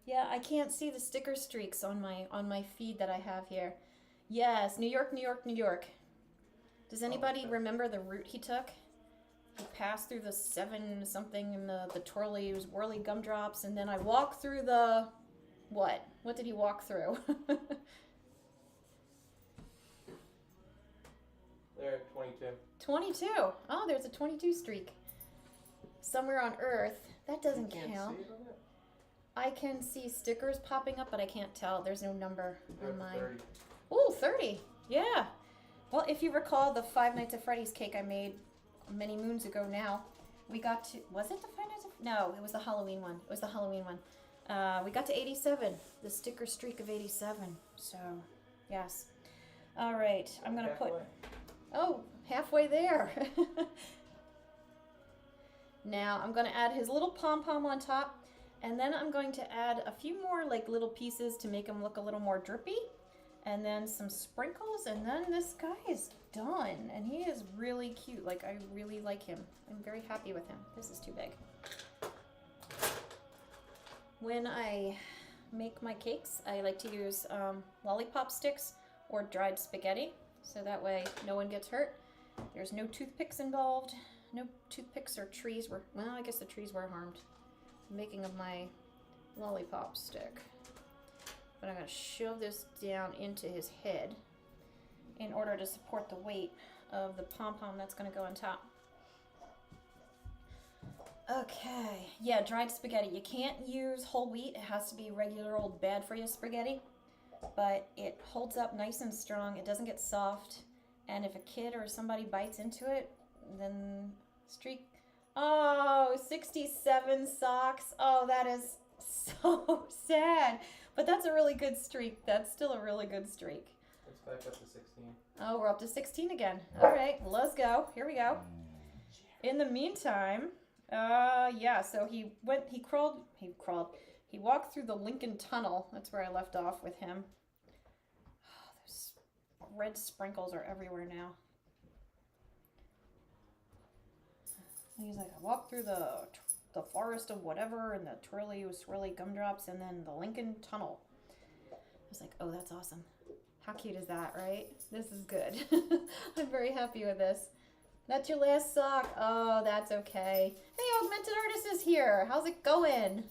S2: Yeah, I can't see the sticker streaks on my feed that I have here. Yes, New York, New York, New York. Does anybody remember the route he took? He passed through the 7-something and the twirly, whirly gumdrops, and then I walked through the... What? What did he walk through?
S1: There, 22.
S2: 22. Oh, there's a 22 streak. Somewhere on Earth. That doesn't
S1: You can't
S2: count.
S1: see it on it?
S2: I can see stickers popping up, but I can't tell. There's no number
S1: Go
S2: on
S1: to
S2: mine.
S1: 30.
S2: Ooh, 30. Yeah. Well, if you recall the Five Nights at Freddy's cake I made many moons ago now, we got to... Was it the Five Nights at... No, it was the Halloween one. It was the Halloween one. We got to 87. The sticker streak of 87. So, yes. All right. I'm going to put...
S1: Halfway.
S2: Oh, halfway there. Now I'm going to add his little pom-pom on top, and then I'm going to add a few more like little pieces to make him look a little more drippy, and then some sprinkles, and then this guy is done, and he is really cute. Like, I really like him. I'm very happy with him. This is too big. When I make my cakes, I like to use lollipop sticks or dried spaghetti, so that way no one gets hurt. There's no toothpicks involved. No toothpicks or trees were, well, I guess the trees were harmed. Making of my lollipop stick. But I'm going to shove this down into his head in order to support the weight of the pom-pom that's going to go on top. Okay, yeah, dried spaghetti. You can't use whole wheat. It has to be regular old bad for you spaghetti. But it holds up nice and strong. It doesn't get soft. And if a kid or somebody bites into it, then streak. Oh, 67 socks. Oh, that is so sad. But that's a really good streak. That's still a really good streak.
S1: It's back up to 16.
S2: Oh, we're up to 16 again. All right, let's go. Here we go. In the meantime, yeah, so he walked through the Lincoln Tunnel. That's where I left off with him. Oh, those red sprinkles are everywhere now. He's like, I walked through the forest of whatever and the twirly, swirly gumdrops and then the Lincoln Tunnel. I was like, oh, that's awesome. How cute is that, right? This is good. I'm very happy with this. That's your last sock. Oh, that's okay. Hey, Augmented Artist is here. How's it going?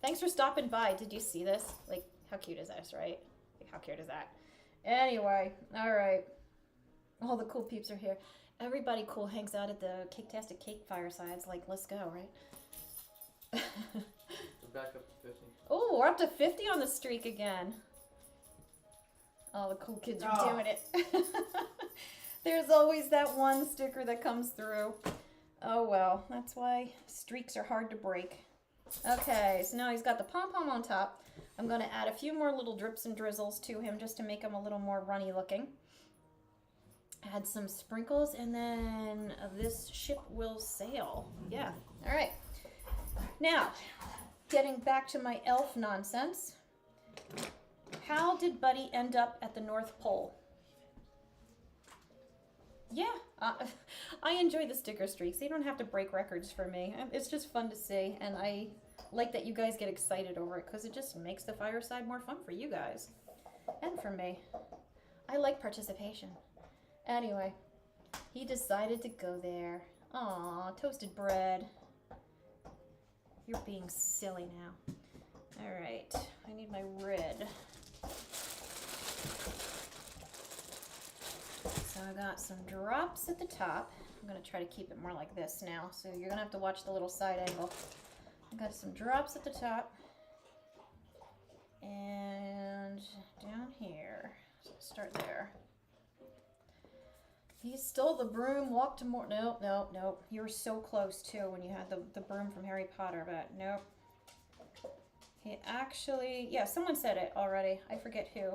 S2: Thanks for stopping by. Did you see this? Like, how cute is this, right? Like, how cute is that? Anyway, all right. All the cool peeps are here. Everybody cool hangs out at the Cake-tastic Cake firesides. Like, let's go, right?
S1: We're back up to 50.
S2: Oh, we're up to 50 on the streak again. All the cool kids are doing it. There's always that one sticker that comes through. Oh, well, that's why streaks are hard to break. Okay, so now he's got the pom-pom on top. I'm going to add a few more little drips and drizzles to him just to make him a little more runny looking. Add some sprinkles, and then this ship will sail. Yeah, all right. Now, getting back to my elf nonsense. How did Buddy end up at the North Pole? Yeah, I enjoy the sticker streaks. They don't have to break records for me. It's just fun to see, and I like that you guys get excited over it because it just makes the fireside more fun for you guys and for me. I like participation. Anyway, he decided to go there. Aw, toasted bread. You're being silly now. All right, I need my red. So I got some drops at the top. I'm gonna try to keep it more like this now. So you're gonna have to watch the little side angle. I got some drops at the top. And down here. So start there. He stole the broom, walked to more. Nope, nope, nope. You were so close too when you had the broom from Harry Potter, but nope. He actually, yeah, someone said it already. I forget who.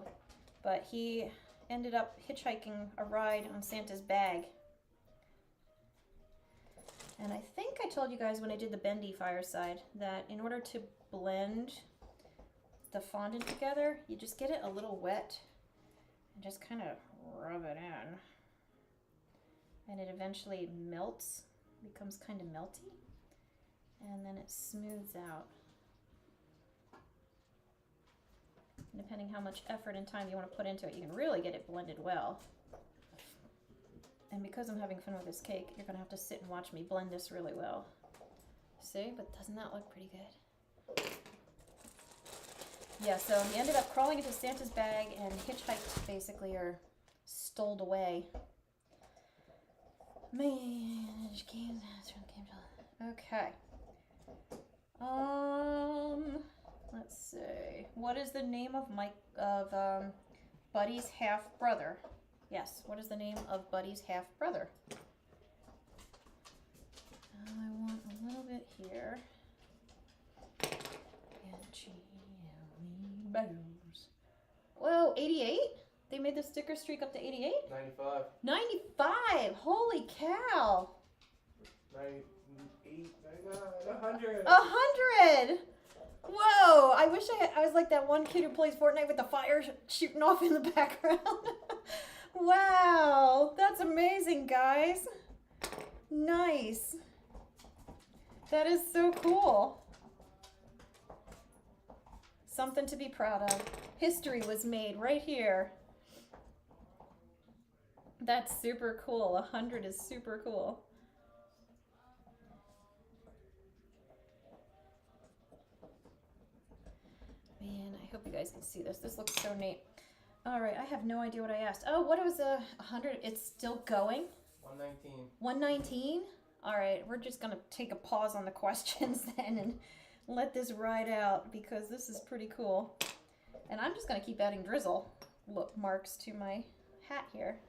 S2: But he ended up hitchhiking a ride on Santa's bag. And I think I told you guys when I did the bendy fireside that in order to blend the fondant together, you just get it a little wet and just kind of rub it in. And it eventually melts, becomes kind of melty, and then it smooths out. And depending how much effort and time you want to put into it, you can really get it blended well. And because I'm having fun with this cake, you're going to have to sit and watch me blend this really well. See? But doesn't that look pretty good? Yeah, so he ended up crawling into Santa's bag and hitchhiked, basically, or stoled away. Manage games. Okay. Let's see. What is the name of Buddy's half brother? Yes. What is the name of Buddy's half brother? I want a little bit here. Whoa, 88? They made the sticker streak up to 88?
S1: 95.
S2: 95! Holy cow!
S1: 98, 99, 100.
S2: 100! Whoa! I wish I was like that one kid who plays Fortnite with the fire shooting off in the background. Wow! That's amazing, guys. Nice. That is so cool. Something to be proud of. History was made right here. That's super cool. 100 is super cool. Man, I hope you guys can see this. This looks so neat. All right, I have no idea what I asked. Oh, what was 100? It's still going?
S1: 119.
S2: 119? All right, we're just going to take a pause on the questions then and let this ride out because this is pretty cool. And I'm just going to keep adding drizzle marks to my hat here.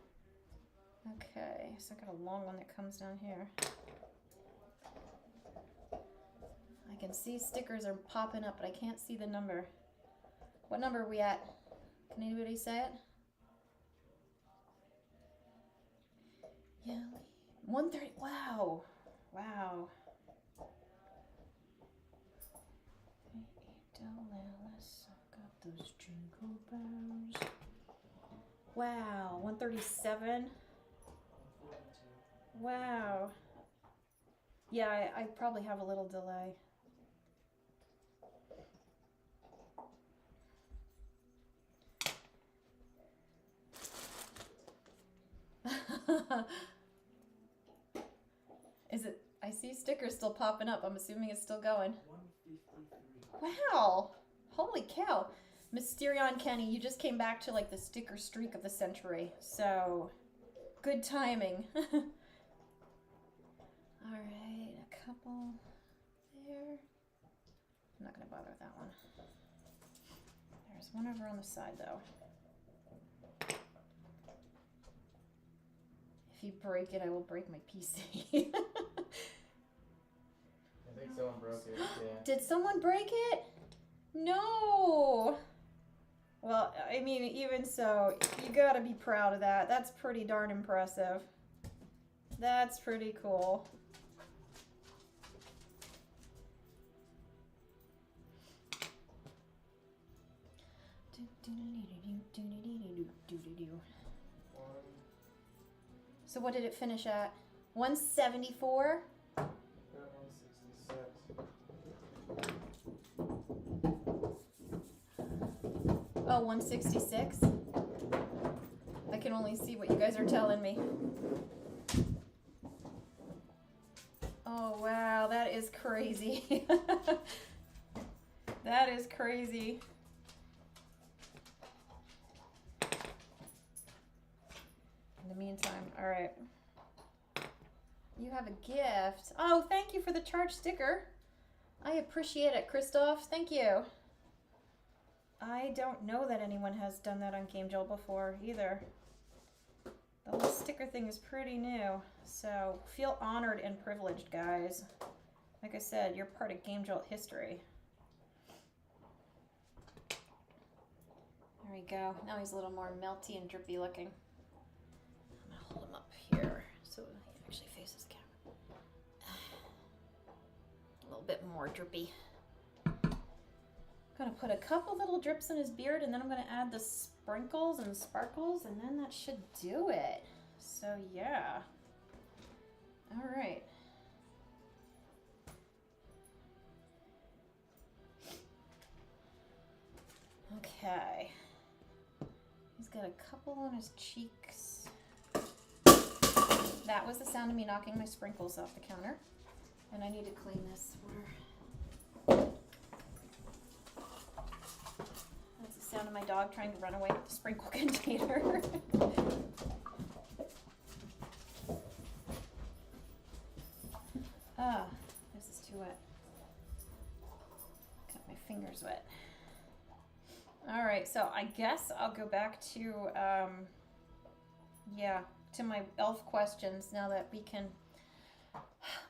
S2: Okay, so I got a long one that comes down here. I can see stickers are popping up, but I can't see the number. What number are we at? Can anybody say it? Yeah, 130. Wow. Wow. Got those jingle bells. Wow, 137. Wow. Yeah, I probably have a little delay. Is it? I see stickers still popping up. I'm assuming it's still going. 153. Wow. Holy cow. Mysterion Kenny, you just came back to like the sticker streak of the century. So, good timing. All right, a couple there. I'm not going to bother with that one. There's one over on the side though. If you break it, I will break my PC.
S1: I think someone broke it, yeah.
S2: Did someone break it? No. Well, I mean, even so, you gotta be proud of that. That's pretty darn impressive. That's pretty cool. So what did it finish at? 174?
S1: Yeah, 166.
S2: Oh, 166? I can only see what you guys are telling me. Oh, wow, that is crazy. That is crazy. In the meantime, all right. You have a gift. Oh, thank you for the charge sticker. I appreciate it, Christoph. Thank you. I don't know that anyone has done that on Game Jolt before either. The whole sticker thing is pretty new, so feel honored and privileged, guys. Like I said, you're part of Game Jolt history. There we go. Now he's a little more melty and drippy looking. I'm gonna hold him up here so he actually faces camera. A little bit more drippy. gonna put a couple little drips in his beard, and then I'm gonna add the sprinkles and sparkles, and then that should do it. So yeah. All right. Okay. He's got a couple on his cheeks. That was the sound of me knocking my sprinkles off the counter. And I need to clean this water. That's the sound of my dog trying to run away with the sprinkle container. Ah, this is too wet. Got my fingers wet. All right, so I guess I'll go back to, to my elf questions now that we can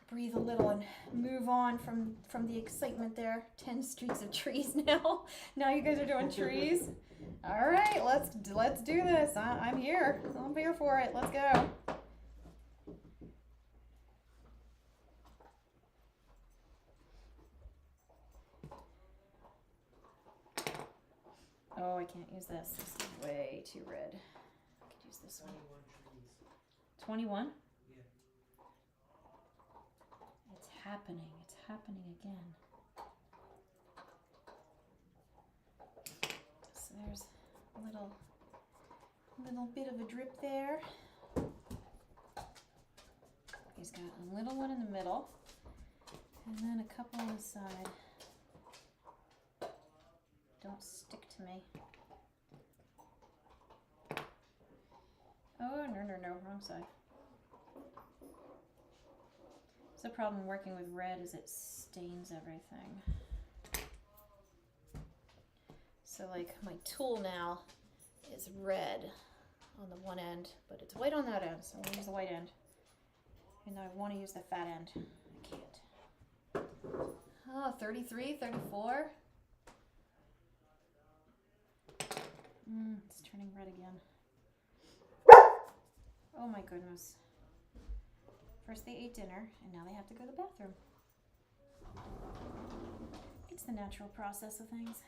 S2: breathe a little and move on from the excitement there. 10 streets of trees now. Now you guys are doing trees. All right, let's do this. I'm here. I'm here for it. Let's go. Oh, I can't use this. This is way too red. I could use this one. 21?
S1: Yeah.
S2: It's happening. It's happening again. So there's a little bit of a drip there. He's got a little one in the middle, and then a couple on the side. Don't stick to me. Oh, no, wrong side. So the problem working with red is it stains everything. So like my tool now is red on the one end, but it's white on that end, so I'm gonna use the white end. And I want to use the fat end. I can't. Oh, 33, 34. It's turning red again. Oh my goodness. First they ate dinner, and now they have to go to the bathroom. It's the natural process of things.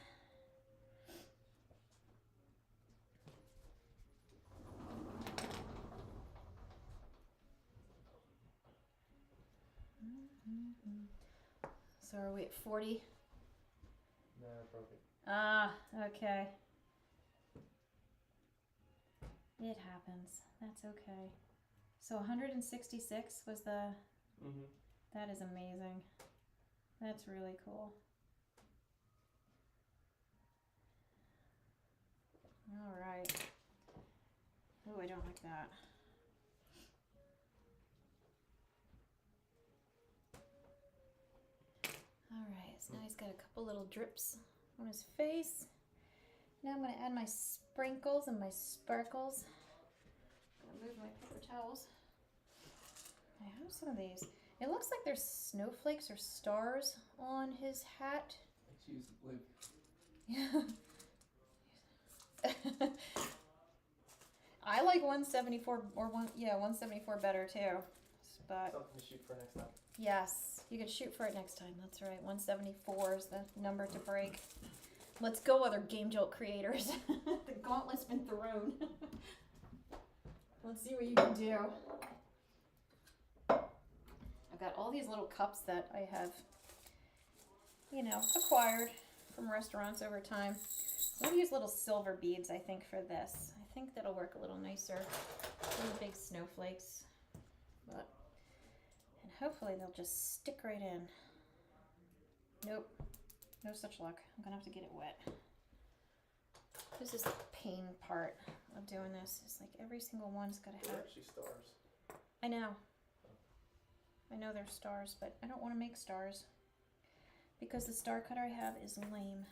S2: So are we at 40?
S1: No, I broke it.
S2: Ah, okay. It happens. That's okay. So 166 was the...
S1: Mm-hmm.
S2: That is amazing. That's really cool. All right. Oh, I don't like that. All right, so now he's got a couple little drips on his face. Now I'm going to add my sprinkles and my sparkles. I'm going to move my paper towels. I have some of these. It looks like there's snowflakes or stars on his hat.
S1: I choose blue.
S2: Yeah. I like 174 or 174 better too. But
S1: Something to shoot for next time.
S2: yes, you can shoot for it next time. That's right. 174 is the number to break. Let's go, other Game Jolt creators. The gauntlet's been thrown. Let's see what you can do. I've got all these little cups that I have, acquired from restaurants over time. I'm going to use little silver beads, I think, for this. I think that'll work a little nicer. Little big snowflakes. And hopefully they'll just stick right in. Nope. No such luck. I'm going to have to get it wet. This is the pain part of doing this. It's like every single one's got to have...
S1: They're actually stars.
S2: I know. I know they're stars, but I don't want to make stars. Because the star cutter I have is lame.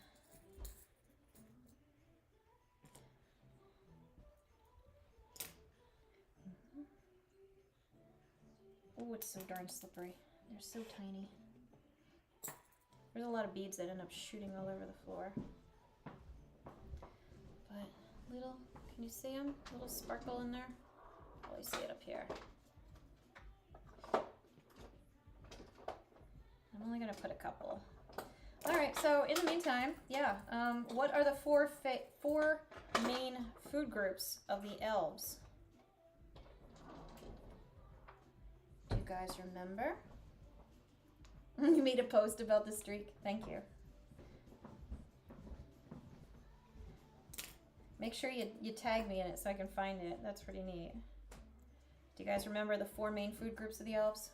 S2: Oh, it's so darn slippery. They're so tiny. There's a lot of beads that end up shooting all over the floor. But little, can you see them? A little sparkle in there. Oh, I see it up here. I'm only gonna put a couple. I All right. So in the meantime, yeah. What are the four main food groups of the elves? Do you guys remember? You made a post about the streak. Thank you. Make sure you tag me in it so I can find it. That's pretty neat. Do you guys remember the four main food groups of the elves?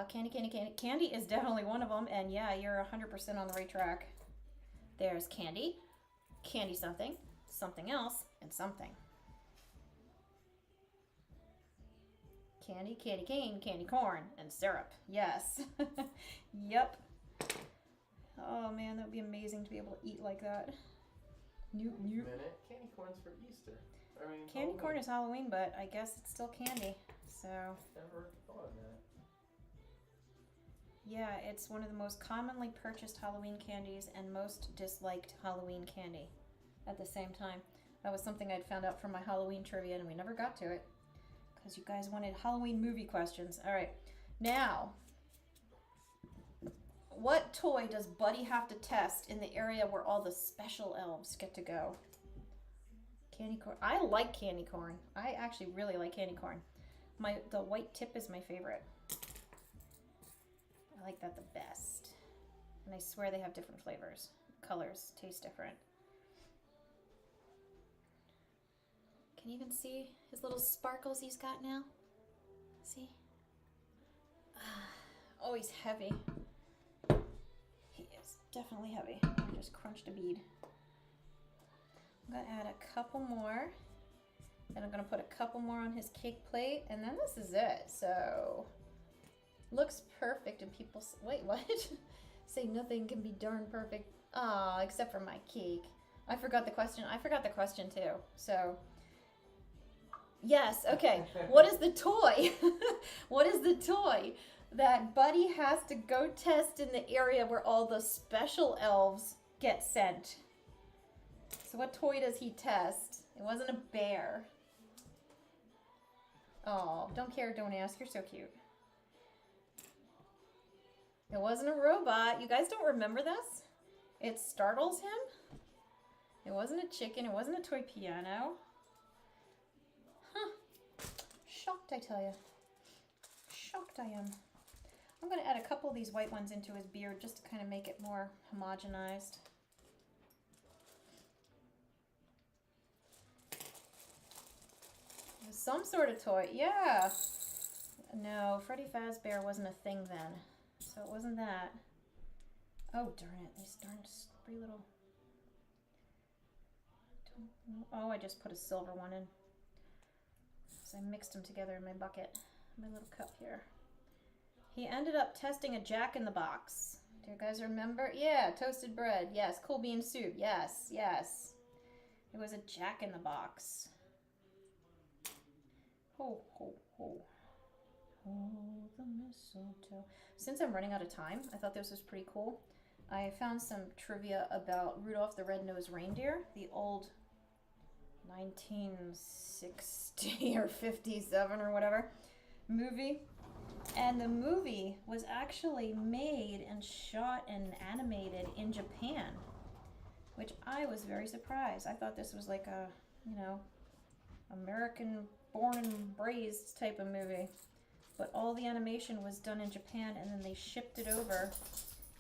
S2: Candy. Candy is definitely one of them, and yeah, you're 100% on the right track. There's candy, candy something, something else, and something. Candy, candy cane, candy corn, and syrup. Yes. Yep. Oh man, that would be amazing to be able to eat like that. Nope.
S1: Minute. Candy corn's for Easter. I mean,
S2: Candy corn is Halloween, but I guess it's still candy. So.
S1: Never thought of that.
S2: Yeah, it's one of the most commonly purchased Halloween candies and most disliked Halloween candy at the same time. That was something I'd found out from my Halloween trivia, and we never got to it because you guys wanted Halloween movie questions. All right, now, what toy does Buddy have to test in the area where all the special elves get to go? Candy corn. I like candy corn. I actually really like candy corn. The white tip is my favorite. I like that the best. And I swear they have different flavors. Colors taste different. Can you even see his little sparkles he's got now? See? Oh, he's heavy. He is definitely heavy. I just crunched a bead. I'm going to add a couple more. Then I'm going to put a couple more on his cake plate. And then this is it. So... looks perfect, and people wait, what? Say nothing can be darn perfect. Ah, except for my cake. I forgot the question. I forgot the question too. So, yes, okay. What is the toy? What is the toy that Buddy has to go test in the area where all the special elves get sent? So what toy does he test? It wasn't a bear. Oh, don't care, don't ask. You're so cute. It wasn't a robot. You guys don't remember this? It startles him. It wasn't a chicken. It wasn't a toy piano. Huh. Shocked, I tell you. Shocked I am. I'm going to add a couple of these white ones into his beard just to kind of make it more homogenized. Some sort of toy. Yeah. No, Freddy Fazbear wasn't a thing then. So it wasn't that. Oh, darn it. These darn three little... Oh, I just put a silver one in. So I mixed them together in my bucket. My little cup here. He ended up testing a Jack-in-the-Box. Do you guys remember? Yeah, toasted bread. Yes, cool bean soup. Yes, yes. It was a Jack-in-the-Box. Ho, ho, ho. Oh, the mistletoe. Since I'm running out of time, I thought this was pretty cool. I found some trivia about Rudolph the Red-Nosed Reindeer, the old 1960 or 57 or whatever movie. And the movie was actually made and shot and animated in Japan, which I was very surprised. I thought this was like a, you know, American born and raised type of movie. But all the animation was done in Japan, and then they shipped it over,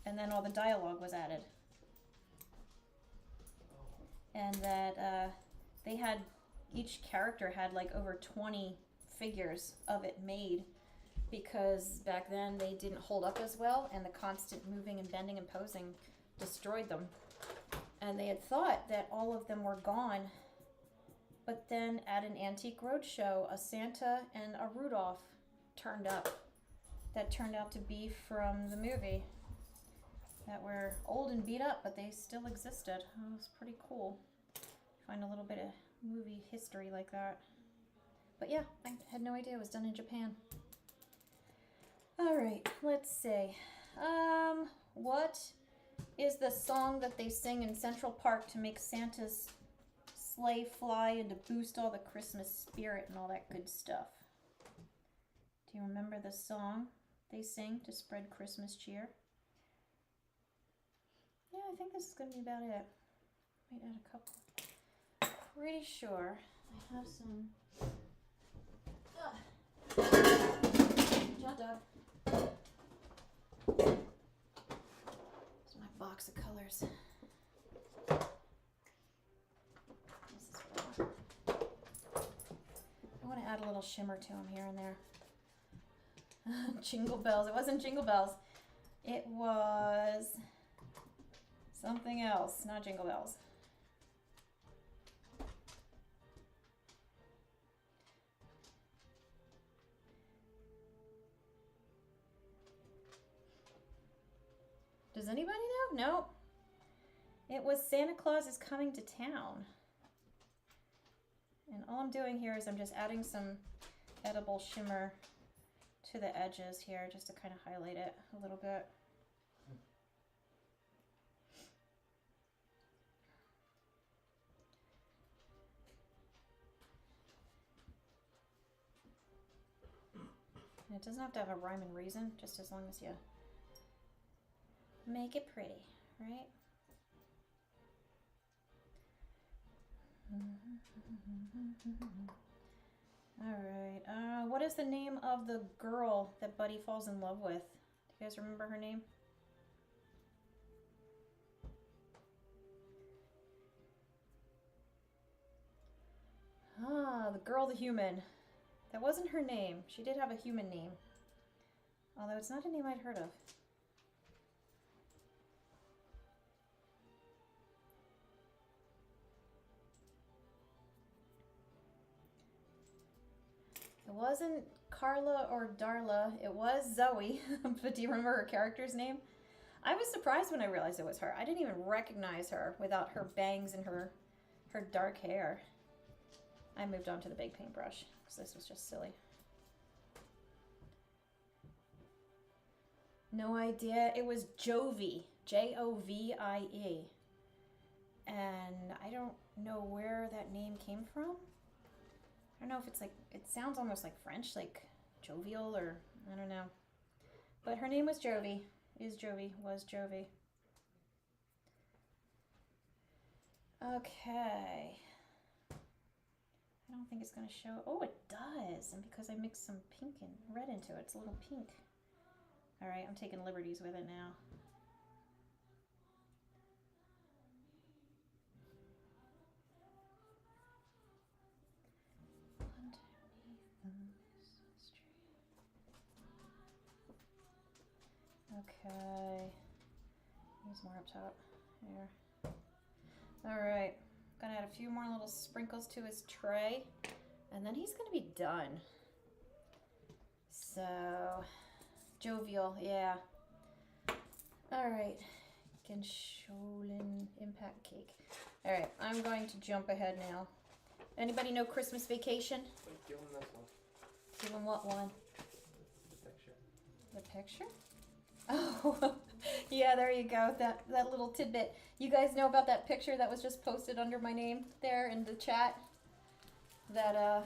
S2: and then all the dialogue was added. And that they had, each character had like over 20 figures of it made, because back then they didn't hold up as well, and the constant moving and bending and posing destroyed them. And they had thought that all of them were gone, but then at an antique roadshow, a Santa and a Rudolph turned up that turned out to be from the movie, that were old and beat up, but they still existed. It was pretty cool. Find a little bit of movie history like that. But yeah, I had no idea it was done in Japan. All right, let's see. What is the song that they sing in Central Park to make Santa's sleigh fly and to boost all the Christmas spirit and all that good stuff? Do you remember the song they sing to spread Christmas cheer? Yeah, I think this is going to be about it. Might add a couple. Pretty sure I have some. Hot dog. This is my box of colors. This is what I want to add a little shimmer to them here and there. Jingle bells. It wasn't jingle bells. It was something else, not jingle bells. Does anybody know? Nope. It was Santa Claus is coming to town. And all I'm doing here is I'm just adding some edible shimmer to the edges here just to kind of highlight it a little bit. And it doesn't have to have a rhyme and reason, just as long as you make it pretty, right? All right. What is the name of the girl that Buddy falls in love with? Do you guys remember her name? Ah, the girl, the human. That wasn't her name. She did have a human name. Although it's not a name I'd heard of. It wasn't Carla or Darla. It was Zoe. But do you remember her character's name? I was surprised when I realized it was her. I didn't even recognize her without her bangs and her dark hair. I moved on to the big paintbrush because this was just silly. No idea. It was Jovie. Jovie. And I don't know where that name came from. I don't know if it's like, it sounds almost like French, like jovial, or I don't know. But her name was Jovie. Was Jovie. Okay. I don't think it's going to show. Oh, it does. And because I mixed some pink and red into it, it's a little pink. All right, I'm taking liberties with it now. Okay. Use more up top. There. All right. Gonna add a few more little sprinkles to his tray, and then he's gonna be done. So, jovial, yeah. All right. Gensholen impact cake. All right, I'm going to jump ahead now. Anybody know Christmas Vacation?
S1: Give him this one.
S2: Give him what one?
S1: The picture.
S2: The picture? Oh, yeah, there you go. That little tidbit. You guys know about that picture that was just posted under my name there in the chat? That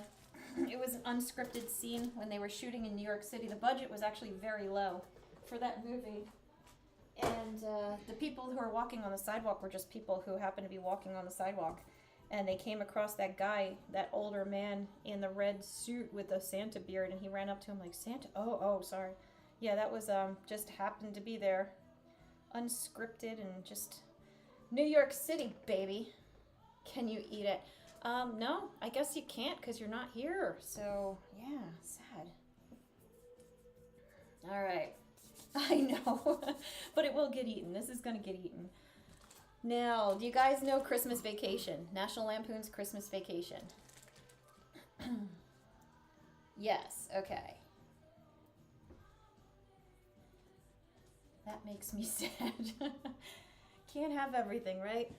S2: it was an unscripted scene when they were shooting in New York City. The budget was actually very low for that movie. And the people who were walking on the sidewalk were just people who happened to be walking on the sidewalk. And they came across that guy, that older man in the red suit with a Santa beard, and he ran up to him like, Santa? Oh, sorry. Yeah, that was just happened to be there. Unscripted and just New York City, baby. Can you eat it? No, I guess you can't because you're not here. So, yeah, sad. All right. I know, but it will get eaten. This is going to get eaten. Now, do you guys know Christmas Vacation? National Lampoon's Christmas Vacation. Yes, okay. That makes me sad. Can't have everything, right?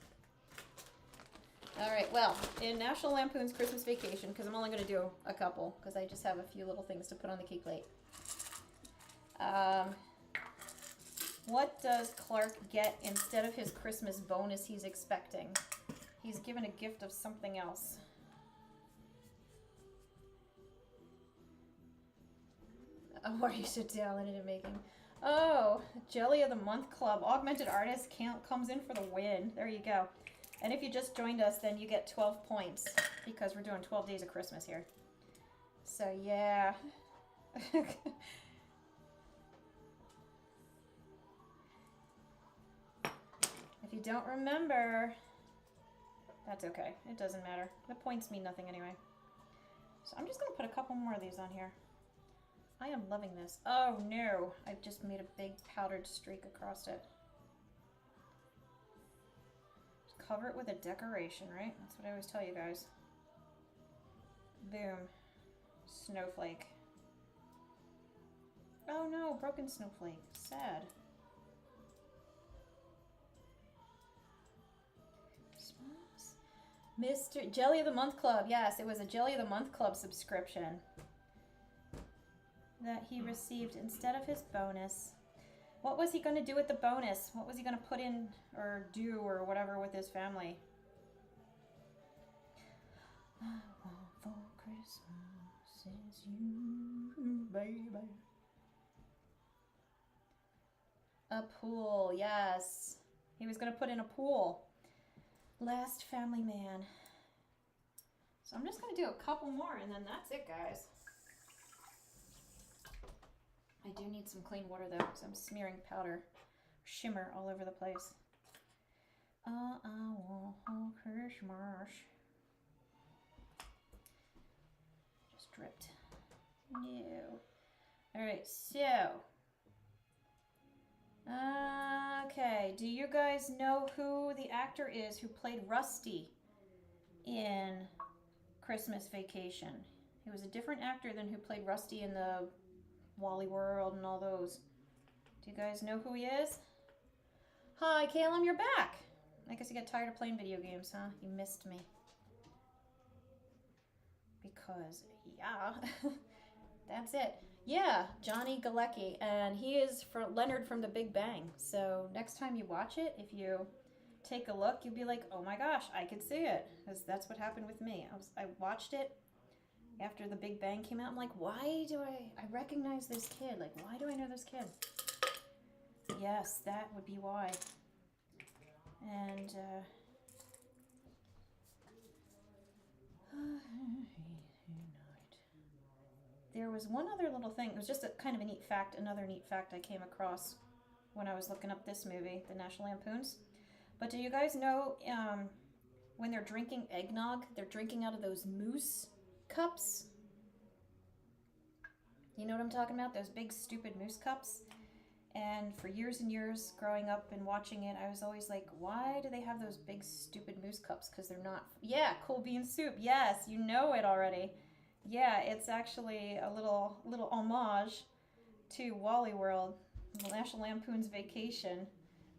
S2: All right, well, in National Lampoon's Christmas Vacation, because I'm only going to do a couple, because I just have a few little things to put on the cake plate. What does Clark get instead of his Christmas bonus he's expecting? He's given a gift of something else. Why you so talented at making? Oh, Jelly of the Month Club. Augmented Artist comes in for the win. There you go. And if you just joined us, then you get 12 points because we're doing 12 days of Christmas here. So, yeah. If you don't remember, that's okay. It doesn't matter. The points mean nothing anyway. So I'm just going to put a couple more of these on here. I am loving this. Oh no, I've just made a big powdered streak across it. Just cover it with a decoration, right? That's what I always tell you guys. Boom. Snowflake. Oh no, broken snowflake. Sad. Mr. Jelly of the Month Club. Yes, it was a Jelly of the Month Club subscription that he received instead of his bonus. What was he going to do with the bonus? What was he going to put in or do or whatever with his family? I want for Christmas is you, baby. A pool, yes. He was going to put in a pool. Last family man. So I'm just going to do a couple more and then that's it, guys. I do need some clean water though because I'm smearing powder, shimmer all over the place. I want Christmas. Just dripped. No. Alright, so. Okay, do you guys know who the actor is who played Rusty in Christmas Vacation? He was a different actor than who played Rusty in the Wally World and all those. Do you guys know who he is? Hi, Calum, you're back. I guess you got tired of playing video games, huh? You missed me. Because, yeah, that's it. Yeah, Johnny Galecki, and he is for Leonard from The Big Bang. So next time you watch it, if you take a look, you'll be like, oh my gosh, I could see it. Because that's what happened with me. I watched it after The Big Bang came out. I'm like, why do I recognize this kid? Like, why do I know this kid? Yes, that would be why. And, there was one other little thing. It was just a kind of a neat fact, another neat fact I came across when I was looking up this movie, The National Lampoons. But do you guys know when they're drinking eggnog, they're drinking out of those moose cups? You know what I'm talking about? Those big, stupid moose cups. And for years and years growing up and watching it, I was always like, why do they have those big, stupid moose cups? Because they're not... Yeah, cool bean soup. Yes, you know it already. Yeah, it's actually a little homage to Wally World, the National Lampoon's Vacation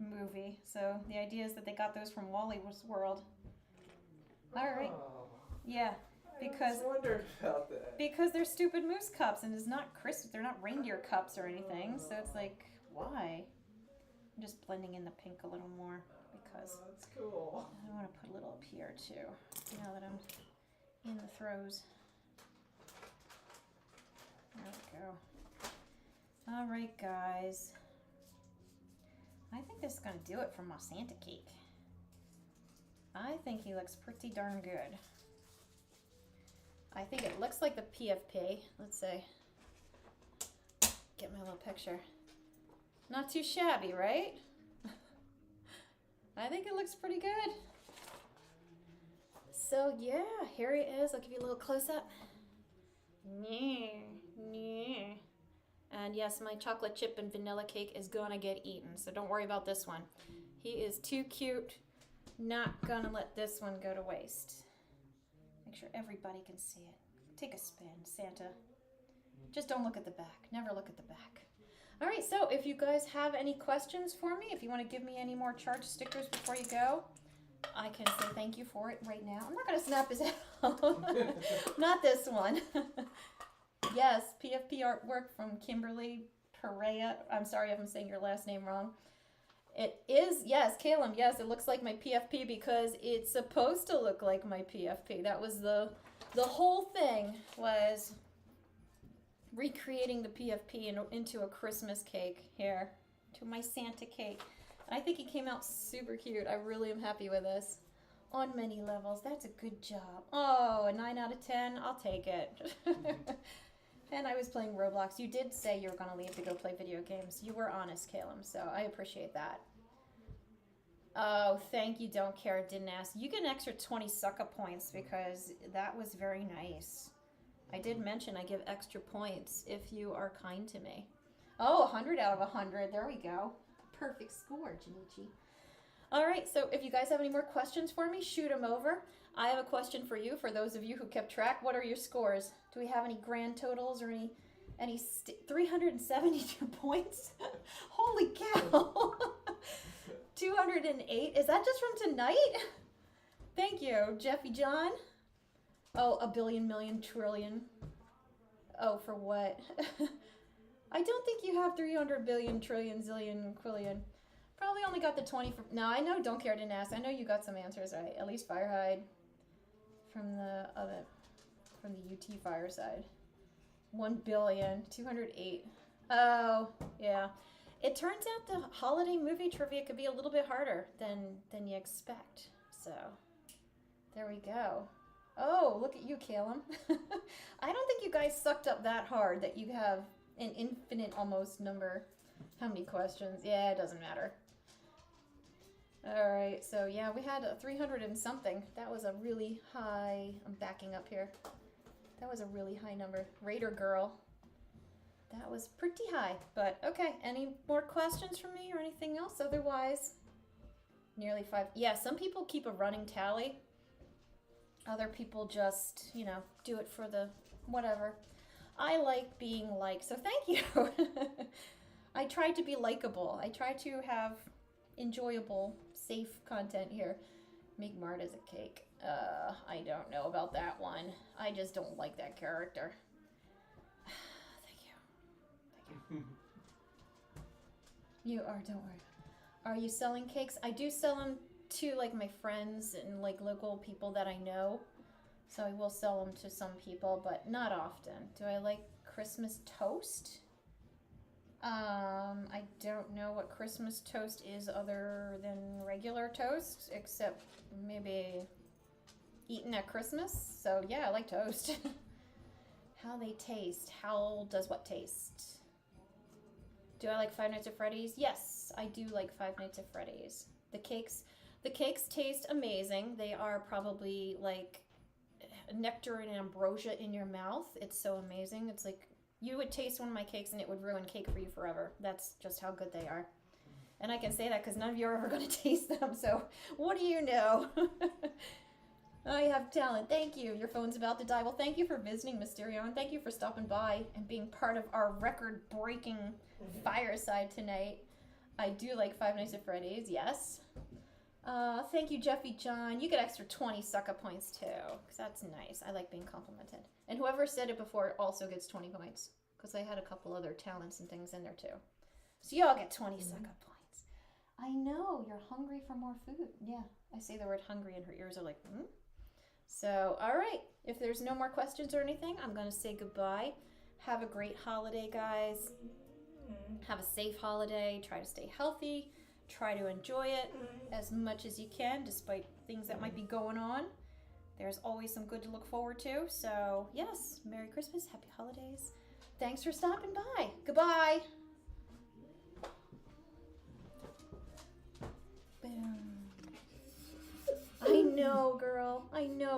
S2: movie. So the idea is that they got those from Wally World. All right. Yeah, because
S1: I wondered about that.
S2: Because they're stupid moose cups, and it's not Christmas. They're not reindeer cups or anything. So it's like, why? I'm just blending in the pink a little more because
S1: that's cool.
S2: I want to put a little up here too. Now that I'm in the throes. There we go. All right, guys. I think this is going to do it for my Santa cake. I think he looks pretty darn good. I think it looks like the PFP. Let's see. Get my little picture. Not too shabby, right? I think it looks pretty good. So, yeah, here he is. I'll give you a little close-up. And yes, my chocolate chip and vanilla cake is gonna get eaten, so don't worry about this one. He is too cute. Not gonna let this one go to waste. Make sure everybody can see it. Take a spin, Santa. Just don't look at the back. Never look at the back. All right, so if you guys have any questions for me, if you want to give me any more charge stickers before you go, I can say thank you for it right now. I'm not going to snap his head off. Not this one. Yes, PFP artwork from Kimberly Perea. I'm sorry if I'm saying your last name wrong. It is, yes, Calum, yes, it looks like my PFP because it's supposed to look like my PFP. That was the whole thing was recreating the PFP into a Christmas cake here, to my Santa cake. I think he came out super cute. I really am happy with this. On many levels. That's a good job. Oh, a 9 out of 10. I'll take it. And I was playing Roblox. You did say you were going to leave to go play video games. You were honest, Caleb, so I appreciate that. Oh, thank you, Don't Care, Didn't Ask. You get an extra 20 sucker points because that was very nice. I did mention I give extra points if you are kind to me. Oh, 100 out of 100. There we go. Perfect score, Jinichi. All right, so if you guys have any more questions for me, shoot them over. I have a question for you, for those of you who kept track. What are your scores? Do we have any grand totals or any 372 points? Holy cow. 208. Is that just from tonight? Thank you, Jeffy John. Oh, a billion, million, trillion. Oh, for what? I don't think you have 300 billion, trillion, zillion, quillion. Probably only got the 20 from... No, I know Don't Care, Didn't Ask. I know you got some answers right. At least Firehide from the UT Fireside. 1 billion, 208. Oh, yeah. It turns out the holiday movie trivia could be a little bit harder than you expect. So, there we go. Oh, look at you, Caleb. I don't think you guys sucked up that hard that you have an infinite almost number. How many questions? Yeah, it doesn't matter. All right, so yeah, we had 300 and something. That was a really high, I'm backing up here. That was a really high number. Raider Girl. That was pretty high, but okay. Any more questions from me or anything else? Otherwise, nearly 5. Yeah, some people keep a running tally. Other people just, you know, do it for the whatever. I like being liked, so thank you. I try to be likable. I try to have enjoyable, safe content here. Make Marta's a cake. I don't know about that one. I just don't like that character. Thank you. You are, don't worry. Are you selling cakes? I do sell them to like my friends and like local people that I know. So I will sell them to some people, but not often. Do I like Christmas toast? I don't know what Christmas toast is other than regular toast, except maybe eaten at Christmas. So yeah, I like toast. How they taste. How does what taste? Do I like Five Nights at Freddy's? Yes, I do like Five Nights at Freddy's. The cakes taste amazing. They are probably like nectar and ambrosia in your mouth. It's so amazing. It's like you would taste one of my cakes and it would ruin cake for you forever. That's just how good they are. And I can say that because none of you are ever going to taste them. So what do you know? I have talent. Thank you. Your phone's about to die. Well, thank you for visiting, Mysterio, and thank you for stopping by and being part of our record-breaking fireside tonight. I do like Five Nights at Freddy's, yes. Thank you, Jeffy John. You get extra 20 sucker points, too, because that's nice. I like being complimented. And whoever said it before also gets 20 points, because I had a couple other talents and things in there, too. So you all get 20 sucker points. I know. You're hungry for more food. Yeah, I say the word hungry, and her ears are like, hmm? So, all right. If there's no more questions or anything, I'm going to say goodbye. Have a great holiday, guys. Have a safe holiday. Try to stay healthy. Try to enjoy it as much as you can, despite things that might be going on. There's always some good to look forward to. So, yes, Merry Christmas. Happy holidays. Thanks for stopping by. Goodbye. Boom. I know, girl. I know.